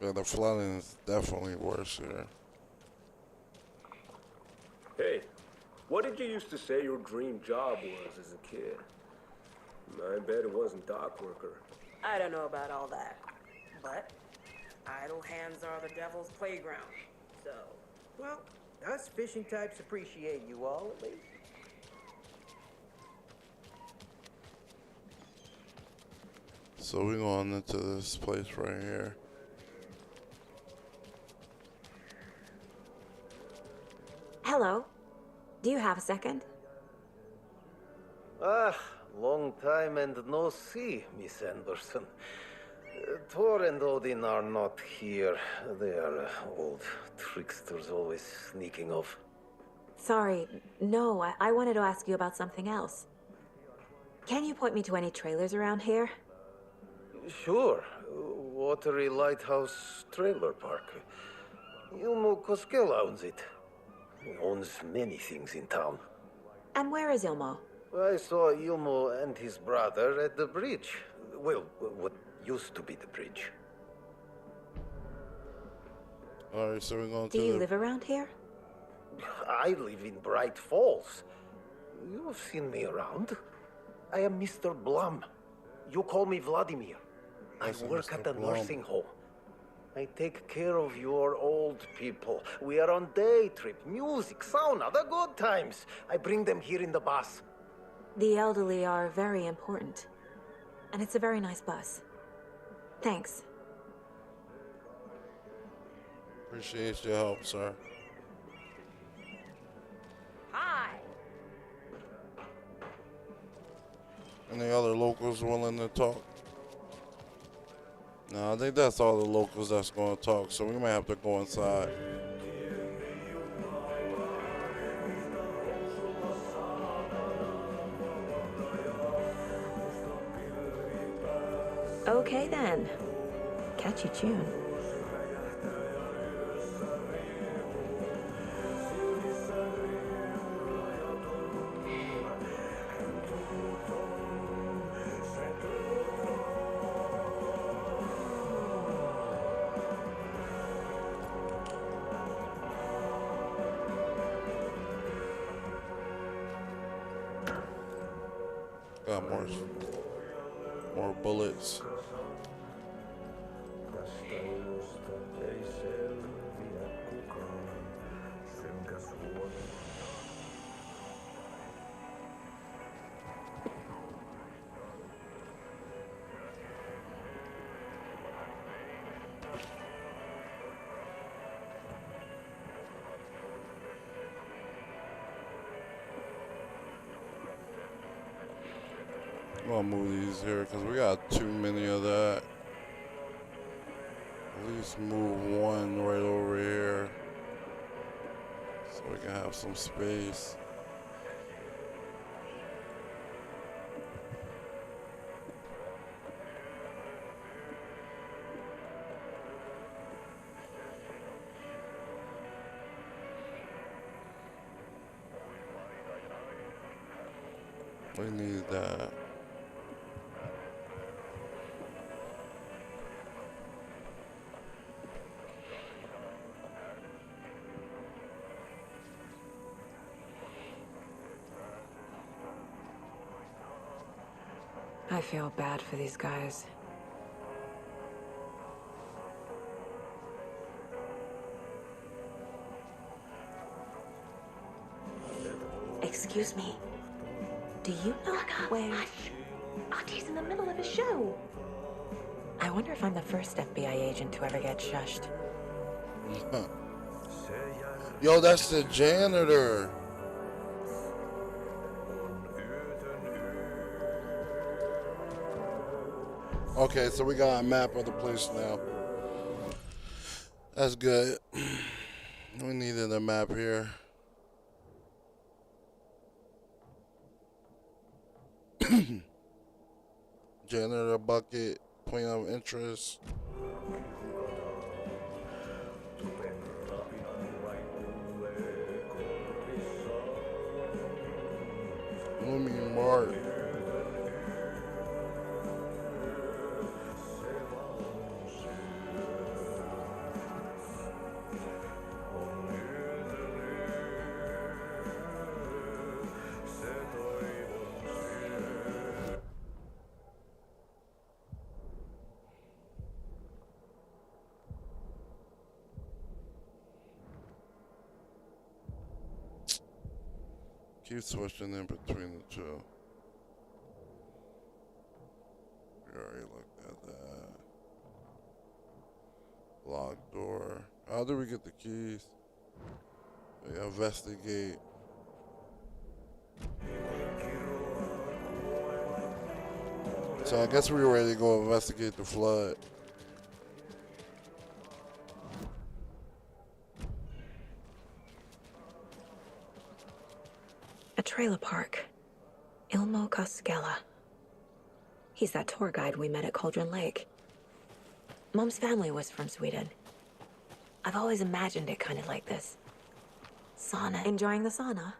Yeah, the flooding is definitely worse here. Hey, what did you used to say your dream job was as a kid? I bet it wasn't dock worker. I don't know about all that, but idle hands are the devil's playground, so... Well, us fishing types appreciate you all, at least. So we're going into this place right here. Hello. Do you have a second? Ah, long time and no see, Miss Anderson. Thor and Odin are not here. They are old tricksters always sneaking off. Sorry. No, I wanted to ask you about something else. Can you point me to any trailers around here? Sure. Watery Lighthouse Trailer Park. Ilmo Koskela owns it. He owns many things in town. And where is Ilmo? I saw Ilmo and his brother at the bridge. Well, what used to be the bridge. Alright, so we're going Do you live around here? I live in Bright Falls. You've seen me around. I am Mr. Blum. You call me Vladimir. I work at a nursing home. I take care of your old people. We are on day trip, music, sauna, the good times. I bring them here in the bus. The elderly are very important. And it's a very nice bus. Thanks. Appreciate your help, sir. Hi. Any other locals willing to talk? No, I think that's all the locals that's going to talk, so we might have to go inside. Okay then. Catchy tune. Got more bullets. I'm gonna move these here because we got too many of that. At least move one right over here so we can have some space. We need that. I feel bad for these guys. Excuse me. Do you know where... Auntie's in the middle of a show. I wonder if I'm the first FBI agent to ever get shushed. Yo, that's the janitor. Okay, so we got a map of the place now. That's good. We needed a map here. Janitor bucket, point of interest. Blooming Mart. Keep switching in between the two. We already looked at that. Locked door. How do we get the keys? Yeah, investigate. So I guess we were ready to go investigate the flood. A trailer park. Ilmo Koskela. He's that tour guide we met at Cauldron Lake. Mom's family was from Sweden. I've always imagined it kind of like this. Sauna. Enjoying the sauna?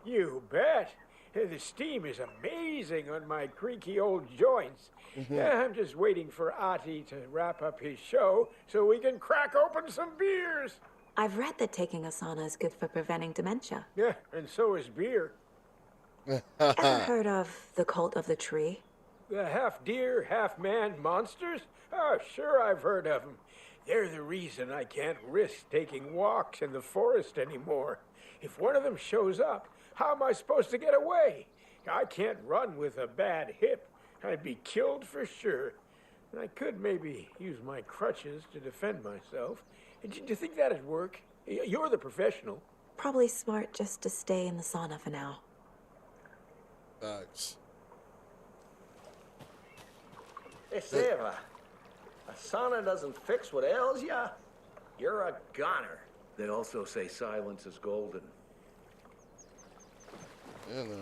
You bet. The steam is amazing on my creaky old joints. I'm just waiting for Ati to wrap up his show so we can crack open some beers. I've read that taking a sauna is good for preventing dementia. Yeah, and so is beer. Ever heard of the Cult of the Tree? The half-deer, half-man monsters? Oh, sure I've heard of them. They're the reason I can't risk taking walks in the forest anymore. If one of them shows up, how am I supposed to get away? I can't run with a bad hip. I'd be killed for sure. I could maybe use my crutches to defend myself. Do you think that'd work? You're the professional. Probably smart just to stay in the sauna for now. Thanks. Hey, Sarah. A sauna doesn't fix what ails ya. You're a goner. They also say silence is golden. Yeah, no.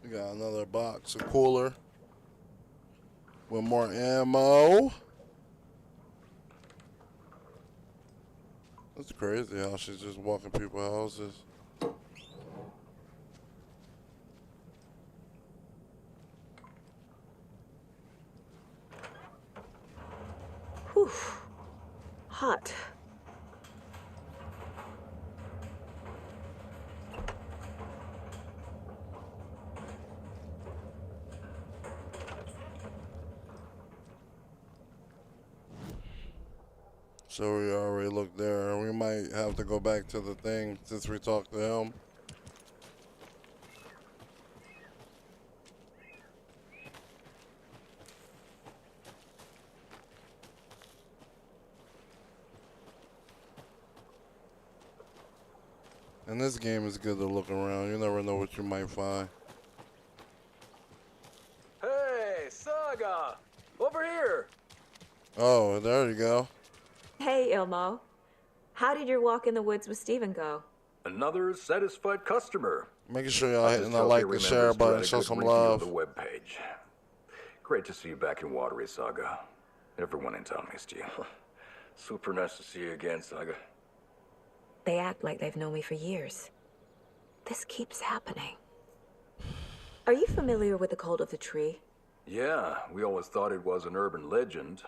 We got another box, a cooler with more ammo. That's crazy how she's just walking people's houses. Whew. Hot. So we already looked there. We might have to go back to the thing since we talked to him. And this game is good to look around. You never know what you might find. Hey, Saga! Over here! Oh, there you go. Hey, Ilmo. How did your walk in the woods with Steven go? Another satisfied customer. Making sure y'all hitting the like and share button, show some love. The webpage. Great to see you back in Watery, Saga. Everyone in town missed you. Super nice to see you again, Saga. They act like they've known me for years. This keeps happening. Are you familiar with the Cult of the Tree? Yeah, we always thought it was an urban legend.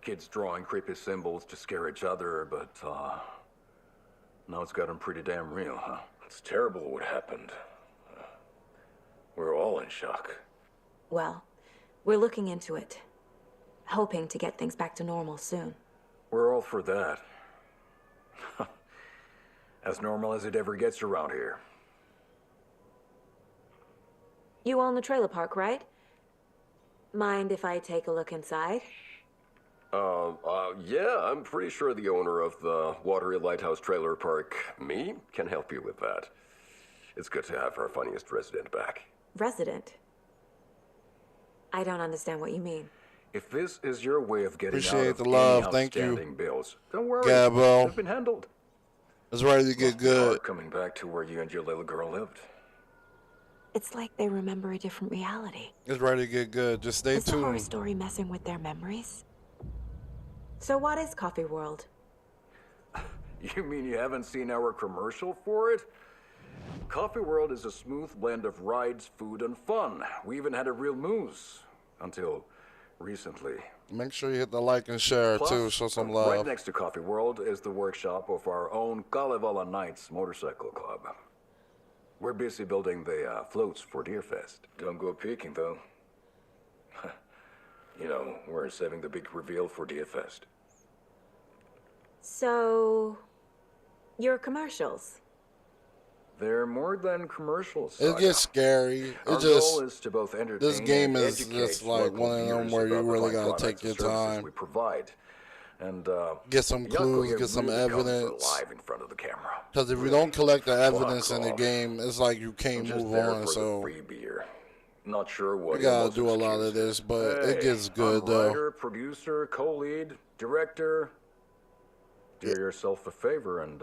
Kids drawing creepy symbols to scare each other, but, now it's gotten pretty damn real, huh? It's terrible what happened. We're all in shock. Well, we're looking into it. Hoping to get things back to normal soon. We're all for that. As normal as it ever gets around here. You own the trailer park, right? Mind if I take a look inside? Yeah, I'm pretty sure the owner of the Watery Lighthouse Trailer Park, me, can help you with that. It's good to have our funniest resident back. Resident? I don't understand what you mean. If this is your way of getting Appreciate out of the love. any Thank you. outstanding bills, don't worry. Gabo. They've been handled. It's ready to get good. Coming back to where you and your little girl lived. It's like they remember a different reality. It's ready to get good. Just stay Is the horror tuned. story messing with their memories? So what is Coffee World? You mean you haven't seen our commercial for it? Coffee World is a smooth blend of rides, food, and fun. We even had a real moose. Until recently. Make sure you hit the like and share Plus, too. Show some love. Right next to Coffee World is the workshop of our own Kalevala Knights Motorcycle Club. We're busy building the floats for Deerfest. Don't go peeking, though. You know, we're saving the big reveal for Deerfest. So, your commercials? They're more than commercials. It gets scary. Our It just goal is to both entertain this game and is educate just like local one of them viewers where you about the really fine gotta products take your and services time. we provide. And Get some Yako clues, here get some really comes evidence. alive in front of the camera. Because if you don't collect the evidence in the off. game, it's like you can't I'm just move there on. for So the free beer. Not sure what we gotta most do a lot excuse. of this, but it Hey, gets good I'm though. Writer, producer, co-lead, director. Do yourself a favor and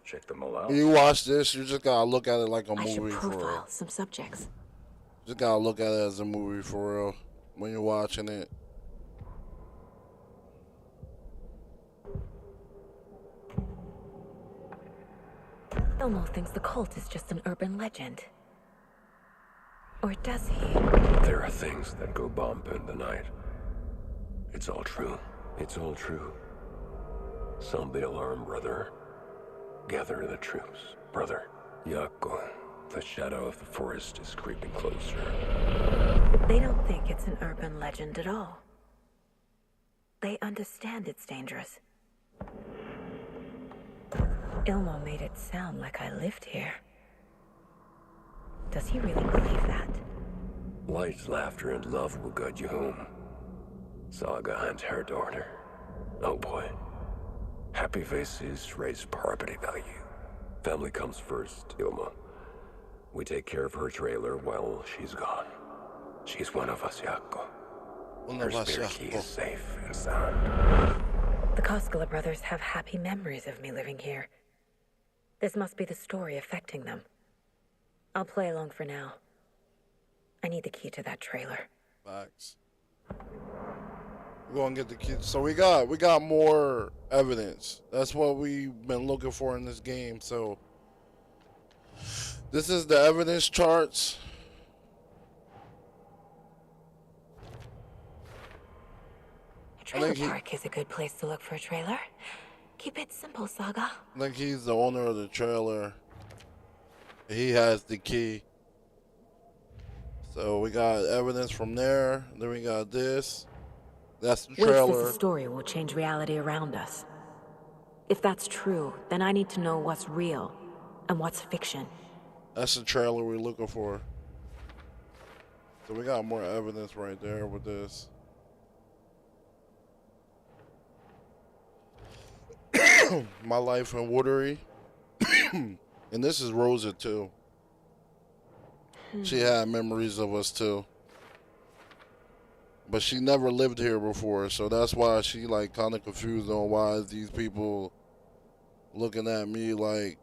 check them all out. When you watch this, you just gotta look at it like a I should movie for real. profile some subjects. Just gotta look at it as a movie for real when you're watching it. Elmo thinks the cult is just an urban legend. Or does he? There are things that go bump in the night. It's all true. It's all true. Sound the alarm, brother. Gather the troops, brother. Yako, the shadow of the forest is creeping closer. They don't think it's an urban legend at all. They understand it's dangerous. Ilmo made it sound like I lived here. Does he really believe that? Light, laughter, and love will guide you home. Saga and her daughter. Oh boy. Happy faces raise property value. Family comes first, Ilma. We take care of her trailer while she's gone. She's one of us, Jaakko. Her spare key is safe and sound. The Koskela brothers have happy memories of me living here. This must be the story affecting them. I'll play along for now. I need the key to that trailer. Facts. We're gonna get the key. So we got more evidence. That's what we've been looking for in this game. So this is the evidence charts. A trailer park is a good place to look for a trailer. Keep it simple, Saga. I think he's the owner of the trailer. He has the key. So we got evidence from there. Then we got this. That's the trailer. This story will change reality around us. If that's true, then I need to know what's real and what's fiction. That's the trailer we're looking for. So we got more evidence right there with this. My life in Watery. And this is Rosa too. She had memories of us too. But she never lived here before, so that's why she like kind of confused on why is these people looking at me like,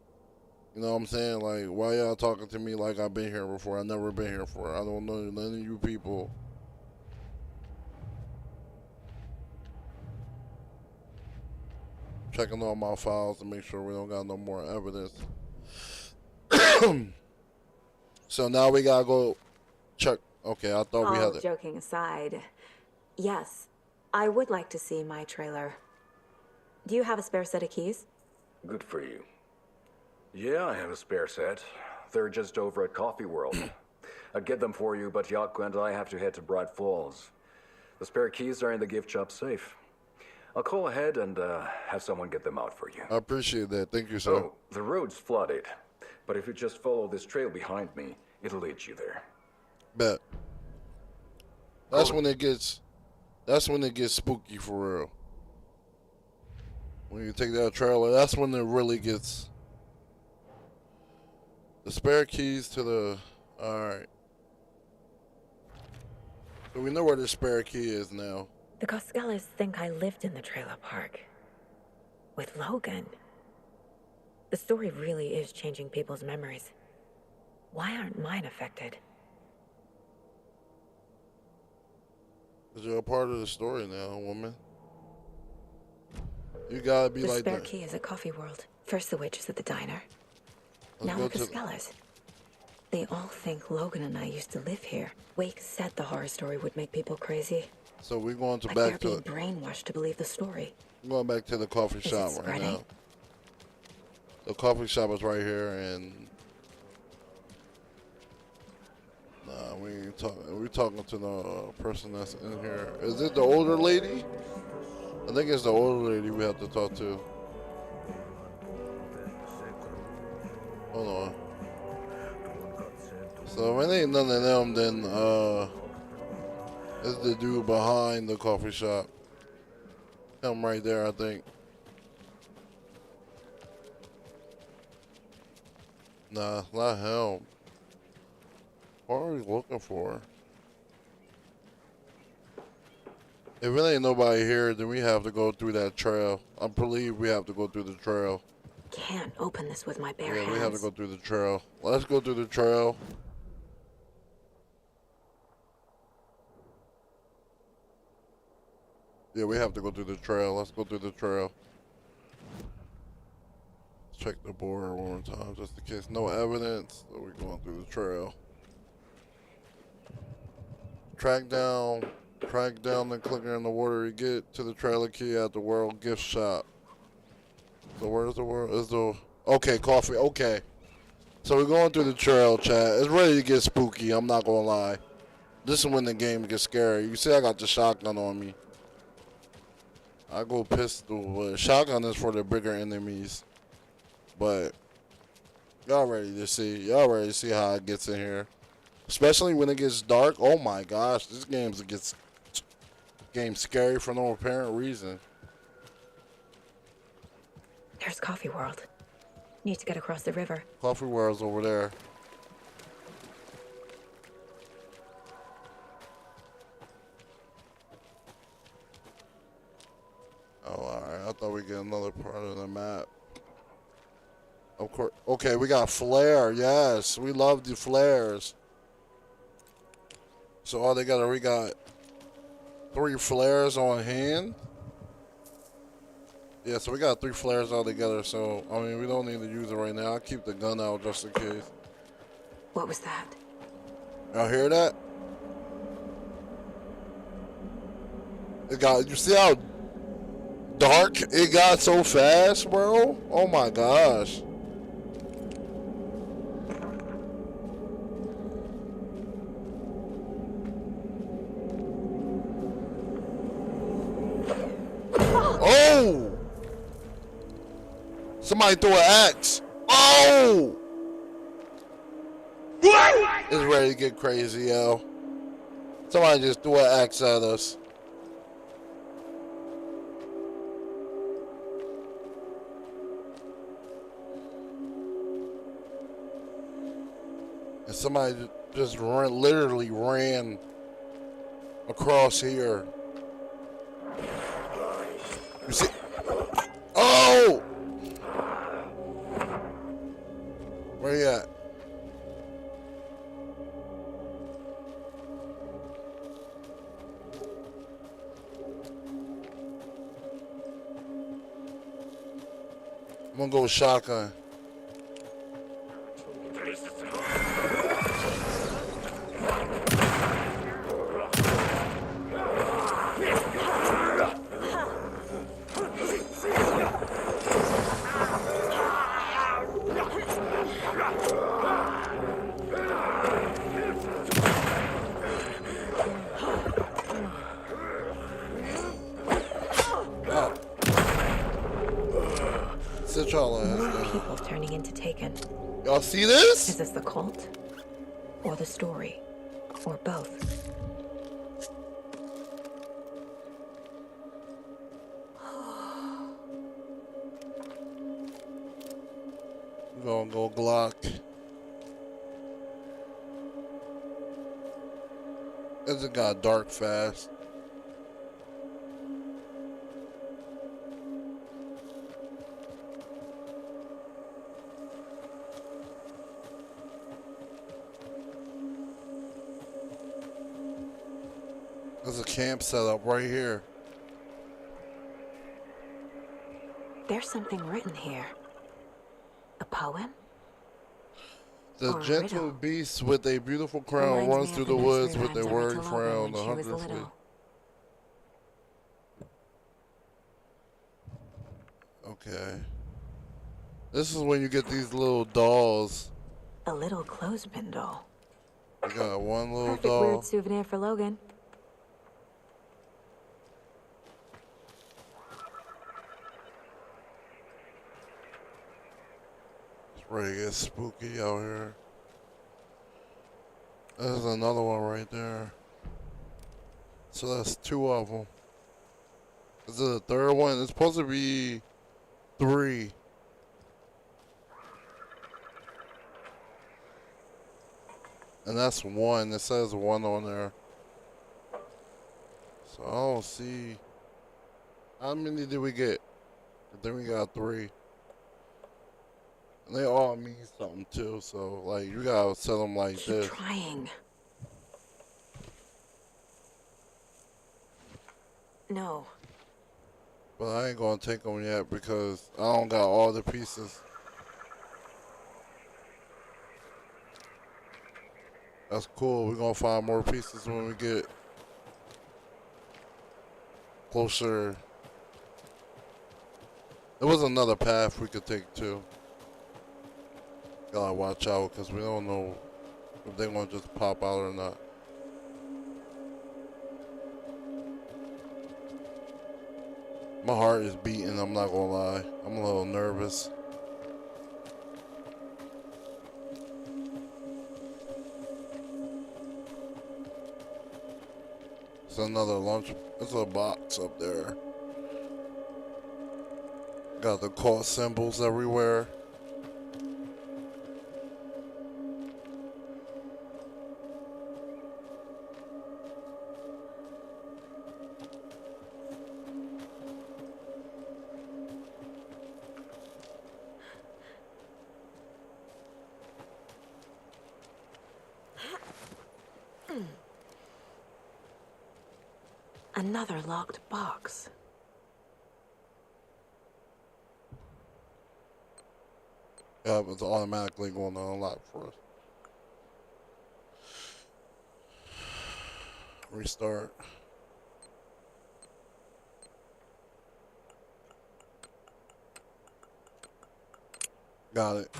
you know what I'm saying? Like, why y'all talking to me like I've been here before? I've never been here before. I don't know none of you people. Checking all my files to make sure we don't got no more evidence. So now we gotta go check. Okay, I thought we had it. Joking aside, yes, I would like to see my trailer. Do you have a spare set of keys? Good for you. Yeah, I have a spare set. They're just over at Coffee World. I'd get them for you, but Jaakko and I have to head to Bright Falls. The spare keys are in the gift shop safe. I'll call ahead and have someone get them out for you. I appreciate that. Thank you, sir. Oh, the road's flooded, but if you just follow this trail behind me, it'll lead you there. Bet. That's when it gets spooky for real. When you take that trailer, that's when it really gets. The spare keys to the. Alright. So we know where the spare key is now. The Koskelas think I lived in the trailer park. With Logan. The story really is changing people's memories. Why aren't mine affected? Because you're a part of the story now, woman. You gotta be like that. The spare key is at Coffee World. First the waitress at the diner. Now the Koskelas. They all think Logan and I used to live here. Wake said the horror story would make people crazy. So we're going to like back they're to being brainwashed to believe the story. I'm going back to the coffee shop right now. The coffee shop is right here, and nah, we ain't talking. We're talking to the person that's in here. Is it the older lady? I think it's the older lady we have to talk to. Hold on. So if it ain't none of them, then it's the dude behind the coffee shop. Him right there, I think. Nah, not him. What are we looking for? If it ain't nobody here, then we have to go through that trail. I believe we have to go through the trail. Can't open this with my bare hands. We have to go through the trail. Let's go through the trail. Yeah, we have to go through the trail. Let's go through the trail. Let's check the board one more time, just in case. No evidence. So we're going through the trail. Track down and clicking in the water. You get to the trailer key at the World Gift Shop. So where's the world? Is the okay coffee? Okay. So we're going through the trail, chat. It's ready to get spooky. I'm not gonna lie. This is when the game gets scary. You see, I got the shotgun on me. I go pistol, but shotgun is for the bigger enemies. But y'all ready to see? Y'all ready to see how it gets in here? Especially when it gets dark. Oh my gosh, this game's scary for no apparent reason. There's Coffee World. Need to get across the river. Coffee World's over there. Oh, alright. I thought we'd get another part of the map. Of course. Okay, we got flare. Yes, we love the flares. So all together, we got 3 flares on hand. Yeah, so we got 3 flares all together. So, I mean, we don't need to use it right now. I'll keep the gun out just in case. What was that? Y'all hear that? You see how dark it got so fast, bro? Oh my gosh. Oh! Somebody threw an axe. Oh! It's ready to get crazy, yo. Somebody just threw an axe at us. And somebody just literally ran across here. You see? Oh! Where you at? I'm gonna go with shotgun. More people turning into Taken. Y'all see this? Is this the cult? Or the story? Or both? We're gonna go Glock. It got dark fast. There's a camp set up right here. There's something written here. A poem? The Or a gentle riddle. beast with a beautiful crown Reminds runs me through of the the woods nursery with a rhymes I read worried to Lola frown. when she was 100 sleep. little. Okay. This is when you get these little dolls. A little clothespin doll. We got one little Perfect doll. weird souvenir for Logan. It's ready to get spooky out here. There's another one right there. So that's 2 of them. Is it the third one? It's supposed to be 3. And that's 1. It says 1 on there. So I don't see. How many did we get? I think we got 3. And they all mean something too. So like you gotta set them like Keep this. trying. No. But I ain't gonna take them yet because I don't got all the pieces. That's cool. We're gonna find more pieces when we get closer. There was another path we could take too. Gotta watch out because we don't know if they gonna just pop out or not. My heart is beating, I'm not gonna lie. I'm a little nervous. another lunch. It's a box up there. Got the cult symbols everywhere. Another locked box. Yeah, it's automatically going to unlock for us. Restart. Got it.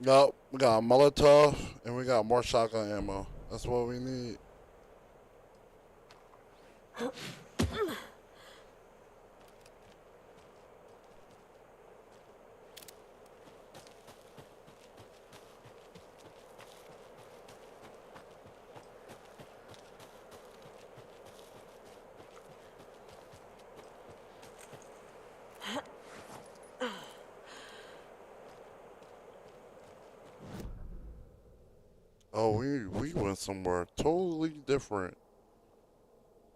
Nope, we got a Molotov and we got more shotgun ammo. That's what we need. Oh, we went somewhere totally different.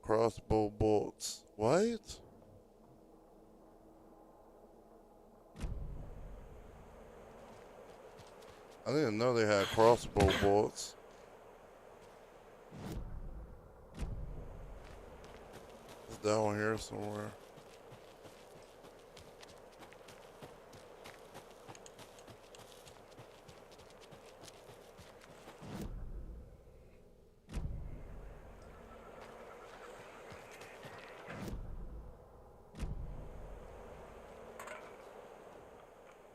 Crossbow bolts. What? I didn't know they had crossbow bolts. It's down here somewhere.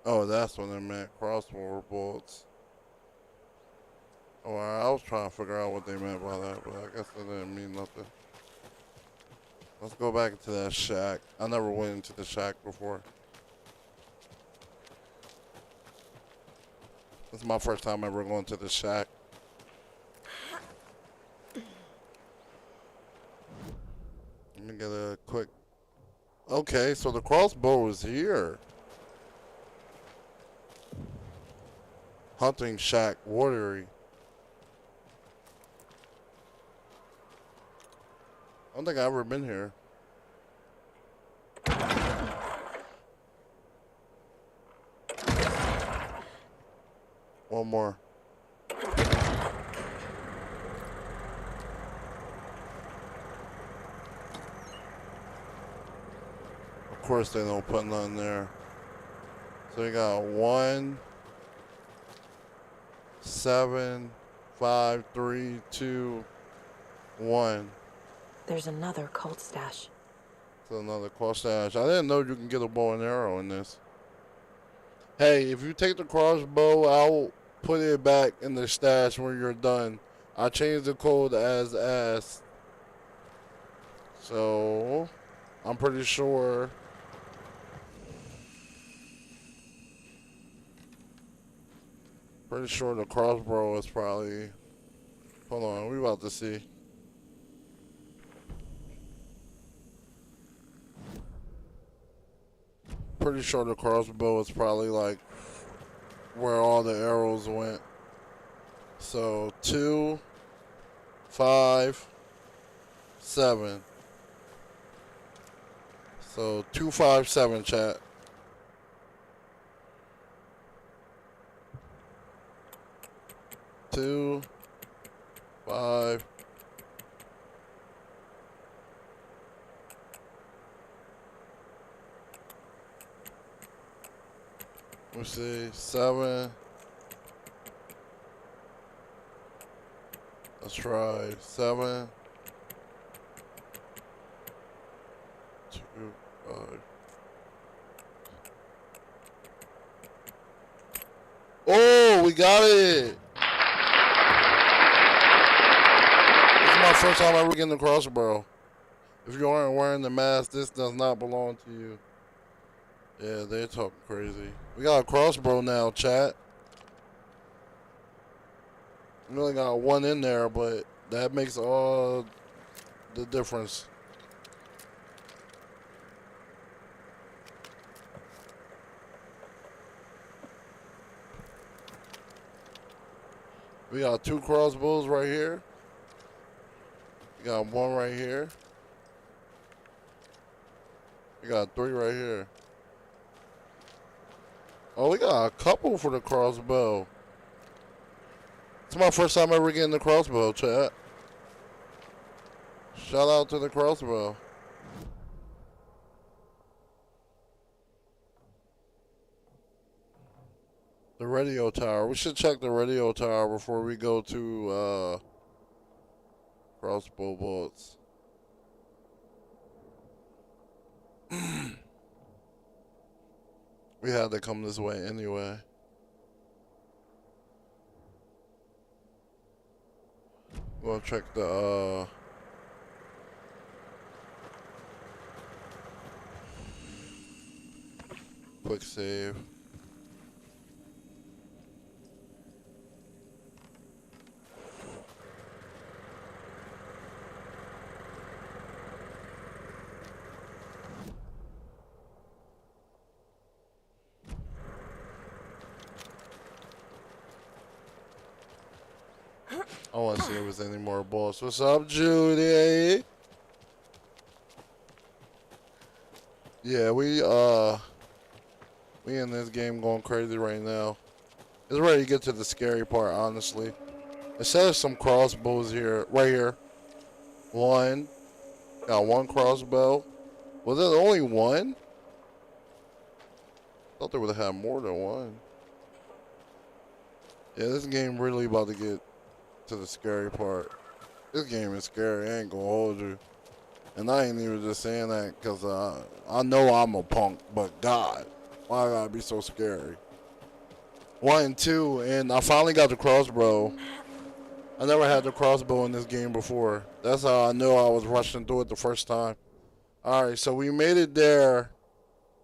Oh, that's what they meant. Crossbow bolts. Oh, I was trying to figure out what they meant by that, but I guess that didn't mean nothing. Let's go back into that shack. I never went into the shack before. This is my first time ever going to the shack. Let me get a quick... Okay, so the crossbow is here. Hunting shack, watery. I don't think I've ever been here. One more. Of course they don't put nothing there. So we got 1, 7, 5, 3, 2, 1. There's another cult stash. It's another cult stash. I didn't know you can get a bow and arrow in this. Hey, if you take the crossbow, I'll put it back in the stash when you're done. I changed the code as asked. So, I'm pretty sure. Pretty sure the crossbow is probably... Hold on, we about to see. Pretty sure the crossbow is probably like where all the arrows went. So 2, 5, 7. So 257, chat. Two, 5. Let's see, 7. Let's try 7, 2, 5. Oh, we got it! This is my first time ever getting the crossbow. If you aren't wearing the mask, this does not belong to you. Yeah, they're talking crazy. We got a crossbow now, chat. We only got 1 in there, but That makes all the difference. We got 2 crossbows right here. We got 1 right here. We got 3 right here. Oh, we got a couple for the crossbow. It's my first time ever getting the crossbow, chat. Shout out to the crossbow. The radio tower. We should check the radio tower before we go to crossbow bullets. We had to come this way anyway. We'll check the quick save. I want to see if there's any more bullets. What's up, Judy? Yeah, we in this game going crazy right now. It's ready to get to the scary part, honestly. It says some crossbows here, right here. 1. Got 1 crossbow. Was it only 1? I thought they would have had more than 1. Yeah, this game really about to get to the scary part. This game is scary. I ain't gonna hold you. And I ain't even just saying that because I know I'm a punk, but God, why I gotta be so scary? 1 and 2, and I finally got the crossbow. I never had the crossbow in this game before. That's how I knew I was rushing through it the first time. Alright, so we made it there.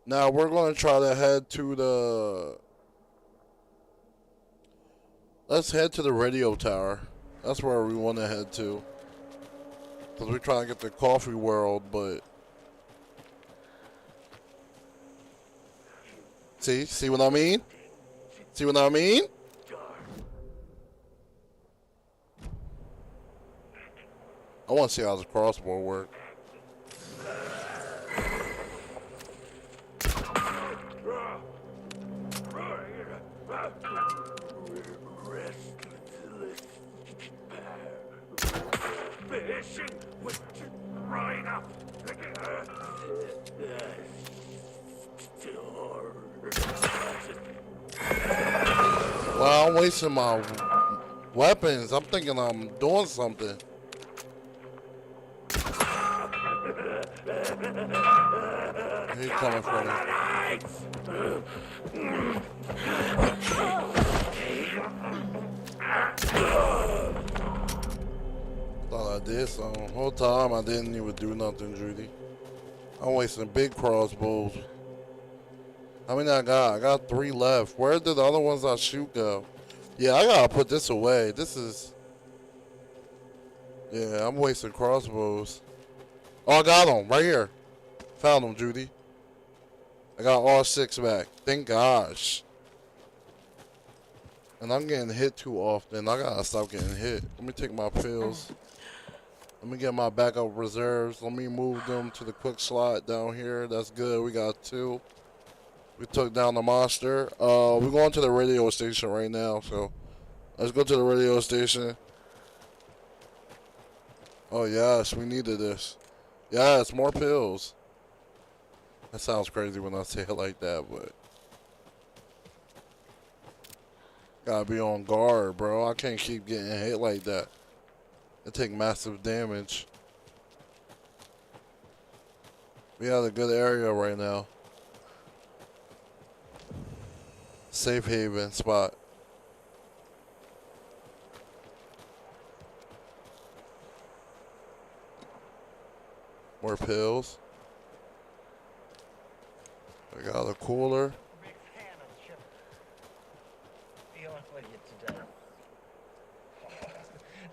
Now we're gonna try to head to the... Let's head to the radio tower. That's where we want to head to. Because we're trying to get the coffee world, but... See what I mean? See what I mean? I want to see how this crossbow works. Well, I'm wasting my weapons. I'm thinking I'm doing something. He's coming for me. Thought I did something. Whole time I didn't even do nothing, Judy. I'm wasting big crossbows. How many I got? I got 3 left. Where did the other ones I shoot go? Yeah, I gotta put this away. This is... Yeah, I'm wasting crossbows. Oh, I got them. Right here. Found them, Judy. I got all 6 back. Thank gosh. And I'm getting hit too often. I gotta stop getting hit. Let me take my pills. Let me get my backup reserves. Let me move them to the quick slot down here. That's good. We got 2. We took down the monster. We're going to the radio station right now, so let's go to the radio station. Oh yes, we needed this. Yes, more pills. That sounds crazy when I say it like that, but gotta be on guard, bro. I can't keep getting hit like that. It take massive damage. We have a good area right now. Safe haven spot. More pills. We got a cooler. Feeling with you today.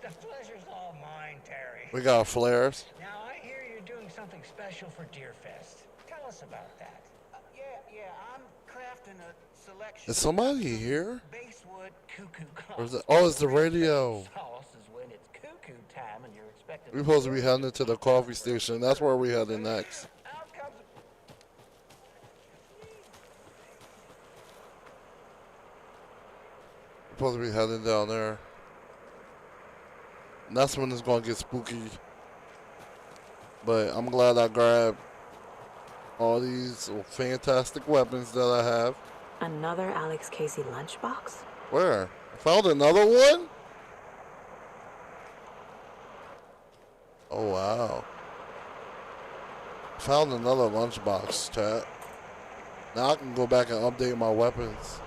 The pleasure's all mine, Terry. We got flares. Now, I hear you're doing something special for Deerfest. Tell us about that. Yeah, I'm crafting a selection. Is somebody here? Basswood cuckoo Or is it? Oh, it's the radio. sauce is when it's cuckoo time and you're expected We're supposed to be heading to the coffee station. That's where we heading next. We're supposed to be heading down there. And that's when it's going to get spooky. But I'm glad I grabbed all these fantastic weapons that I have. Another Alex Casey lunchbox? Where? I found another one? Oh, wow. Found another lunchbox, chat. Now I can go back and update my weapons.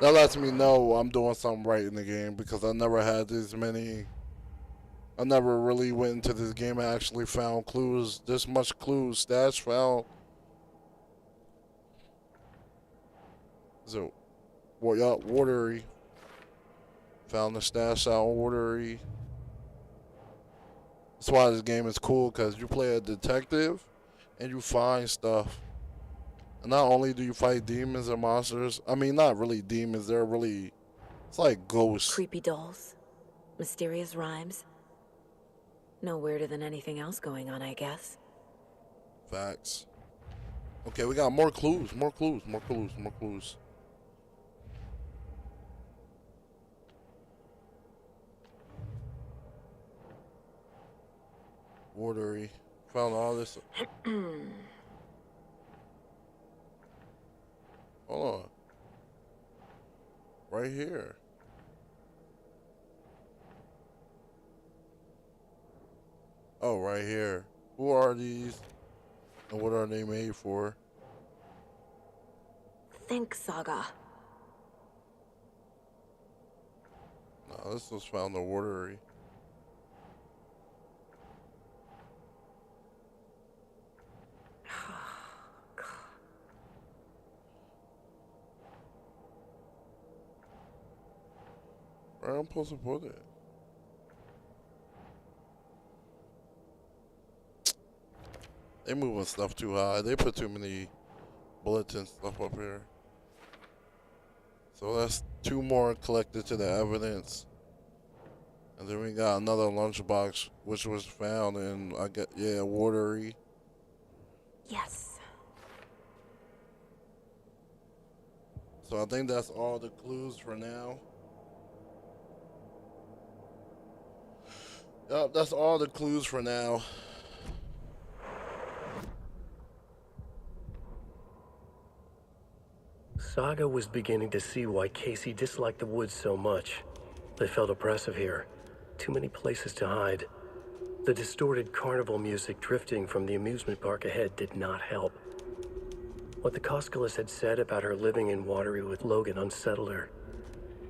That lets me know I'm doing something right in the game because I never had this many. I never really went into this game and actually found clues. This much clues. Stash found. So, watery. Found the stash out watery. That's why this game is cool because you play a detective and you find stuff. And not only do you fight demons and monsters, I mean, not really demons, they're really, it's like ghosts. Creepy dolls. Mysterious rhymes. No weirder than anything else going on, I guess. Facts. Okay, we got more clues, more clues, more clues, more clues. Watery. Found all this. Hold on. Right here. Oh, right here. Who are these? And what are they made for? Think Saga. No, this was found in watery. Where am I supposed to put it? They moving stuff too high. They put too many bullets and stuff up here. So that's two more collected to the evidence. And then we got another lunchbox, which was found in, I get, yeah, watery. Yes. So I think that's all the clues for now. Yup, that's all the clues for now. Saga was beginning to see why Casey disliked the woods so much. They felt oppressive here. Too many places to hide. The distorted carnival music drifting from the amusement park ahead did not help. What the Koskalas had said about her living in Watery with Logan unsettled her.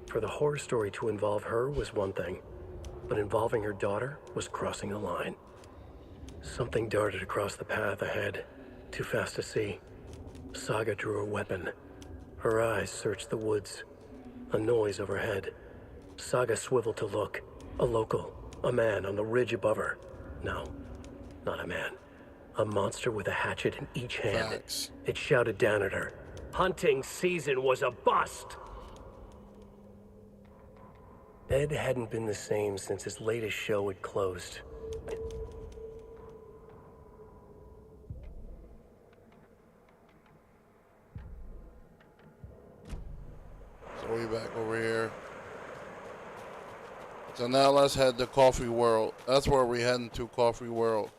For the horror story to involve her was one thing, but involving her daughter was crossing a line. Something darted across the path ahead, too fast to see. Saga drew her weapon. Her eyes searched the woods. A noise overhead. Saga swiveled to look. A local. A man on the ridge above her. No, not a man. A monster with a hatchet in each hand. Facts. It shouted down at her. Hunting season was a bust! Ed hadn't been the same since his latest show had closed. So we back over here. So now let's head to Coffee World. That's where we heading to, Coffee World.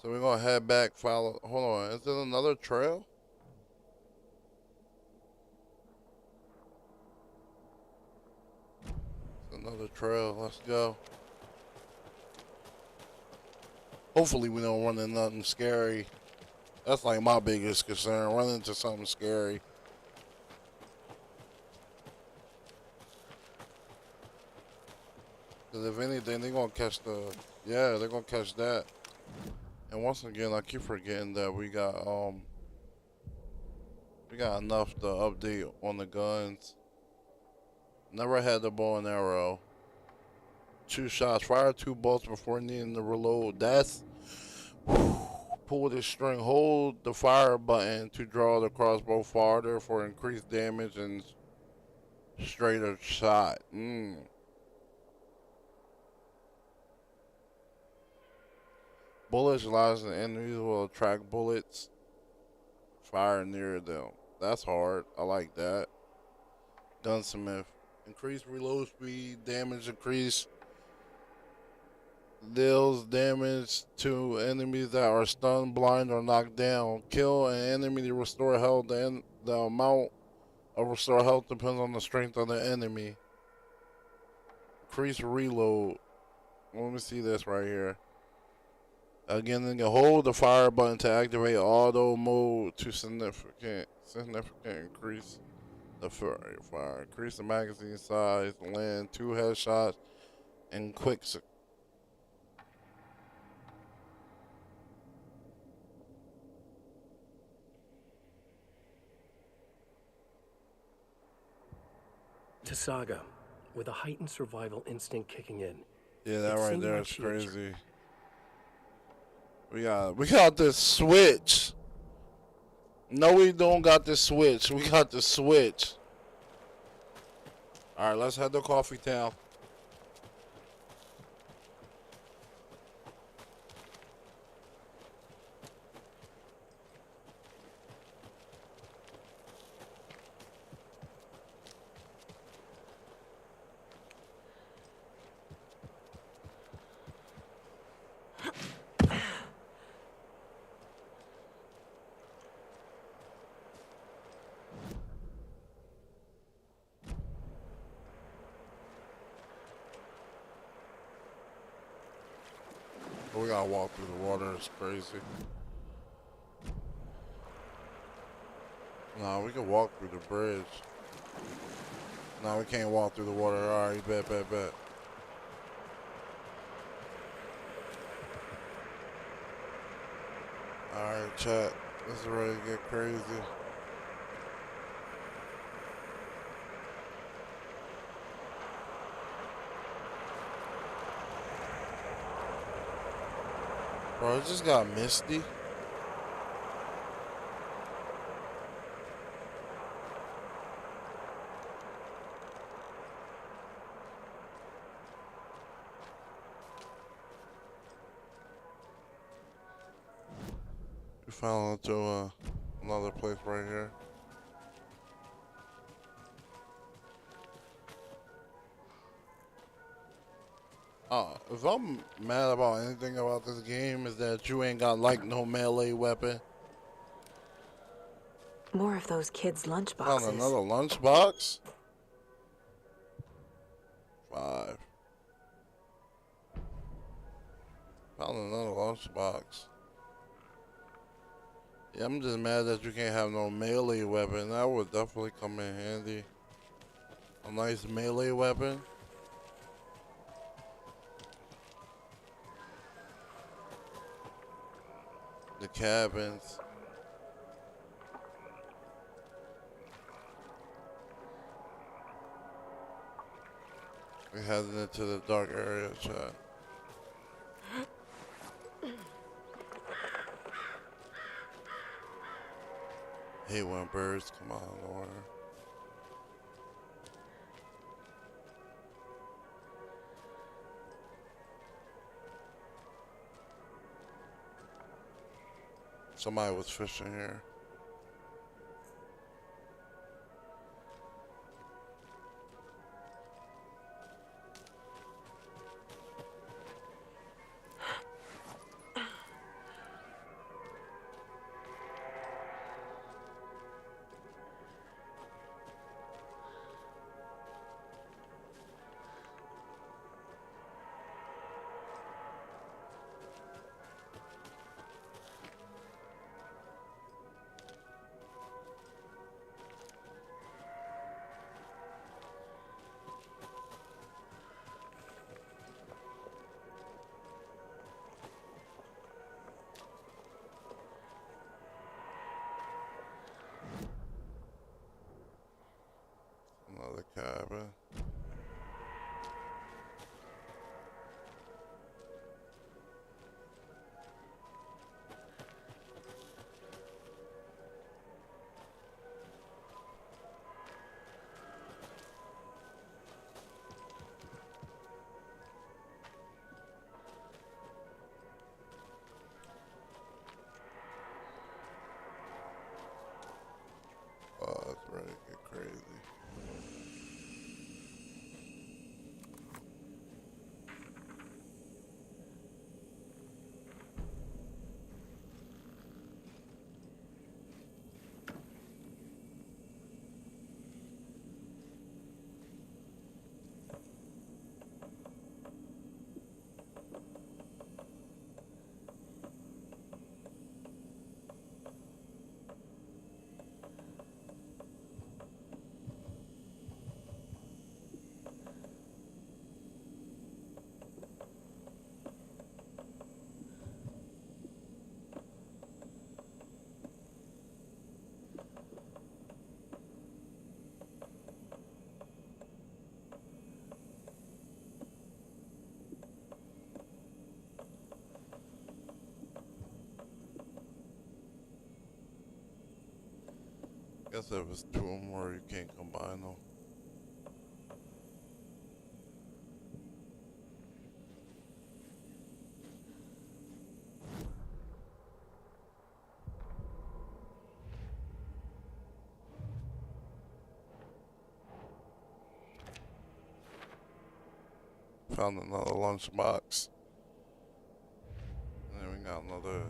So we're gonna head back, follow. Hold on, is there another trail? It's another trail, let's go. Hopefully we don't run into nothing scary. That's like my biggest concern, run into something scary. Because if anything, they're going to catch they're going to catch that. And once again, I keep forgetting that we got enough to update on the guns. Never had the bow and arrow. 2 shots, fire 2 bolts before needing to reload. That's pull the string, hold the fire button to draw the crossbow farther for increased damage and straighter shot. Bullets lies in enemies will attract bullets. Fire near them. That's hard. I like that. Gunsmith. Increase reload speed, damage increase. Deals damage to enemies that are stunned, blind, or knocked down. Kill an enemy to restore health. The amount of restore health depends on the strength of the enemy. Increase reload. Let me see this right here. Again, then you hold the fire button to activate auto mode to significant increase the fire. Increase the magazine size, land 2 headshots, and quick. To Saga, with a heightened survival instinct kicking in. Yeah, that right there is crazy. We got this switch. No, we don't got the switch. We got the switch. All right, let's head to Coffee Town. We gotta walk through the water, it's crazy. Nah, we can walk through the bridge. Nah, we can't walk through the water. Alright, bet. Alright, chat. This is ready to get crazy. Bro, it just got misty. We fell into another place right here. If I'm mad about anything about this game is that you ain't got like no melee weapon. More of those kids' lunchboxes. Found another lunchbox? 5. Found another lunchbox. Yeah, I'm just mad that you can't have no melee weapon. That would definitely come in handy. A nice melee weapon. The cabins. We're heading into the dark area, chat. Hate when birds come out of the water. Somebody was fishing here. crazy. Guess if it's two or more, you can't combine them. Found another lunchbox. And then we got another.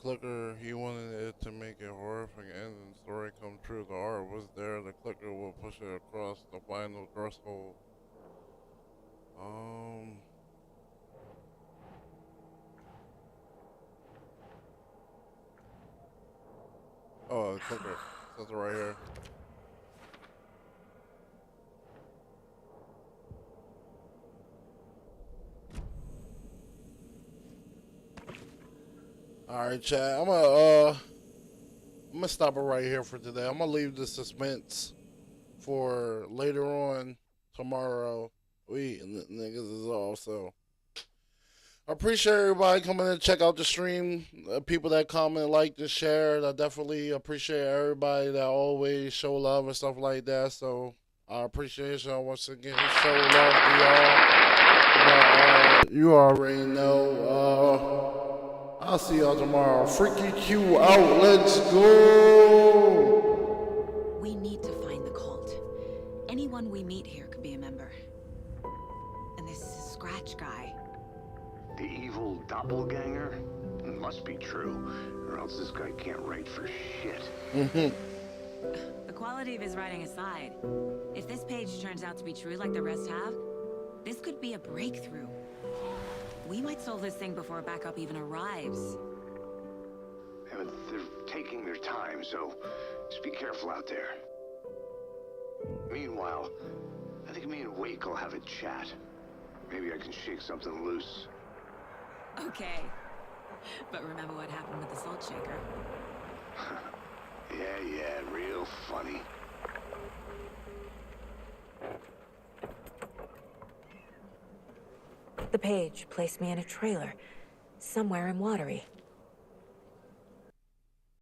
Clicker, he wanted it to make a horrific end and story come true. The art was there, the clicker will push it across the final threshold. Oh, the clicker. Says it right here. Alright, chat. I'm gonna stop it right here for today. I'm gonna leave the suspense for later on tomorrow. We niggas is also. I appreciate everybody coming in to check out the stream. People that comment, like, and share. I definitely appreciate everybody that always show love and stuff like that. So I appreciate y'all once again. Show love to y'all. But, you already know. I'll see y'all tomorrow. Freaky Q out. Let's go. We need to find the cult. Anyone we meet here could be a member. And this Scratch guy. The evil doppelganger? It must be true, or else this guy can't write for shit. The quality of his writing aside, if this page turns out to be true like the rest have, this could be a breakthrough. We might solve this thing before backup even arrives. Yeah, but they're taking their time, so just be careful out there. Meanwhile, I think me and Wake will have a chat. Maybe I can shake something loose. Okay. But remember what happened with the salt shaker? Yeah, real funny. The page placed me in a trailer, somewhere in Watery.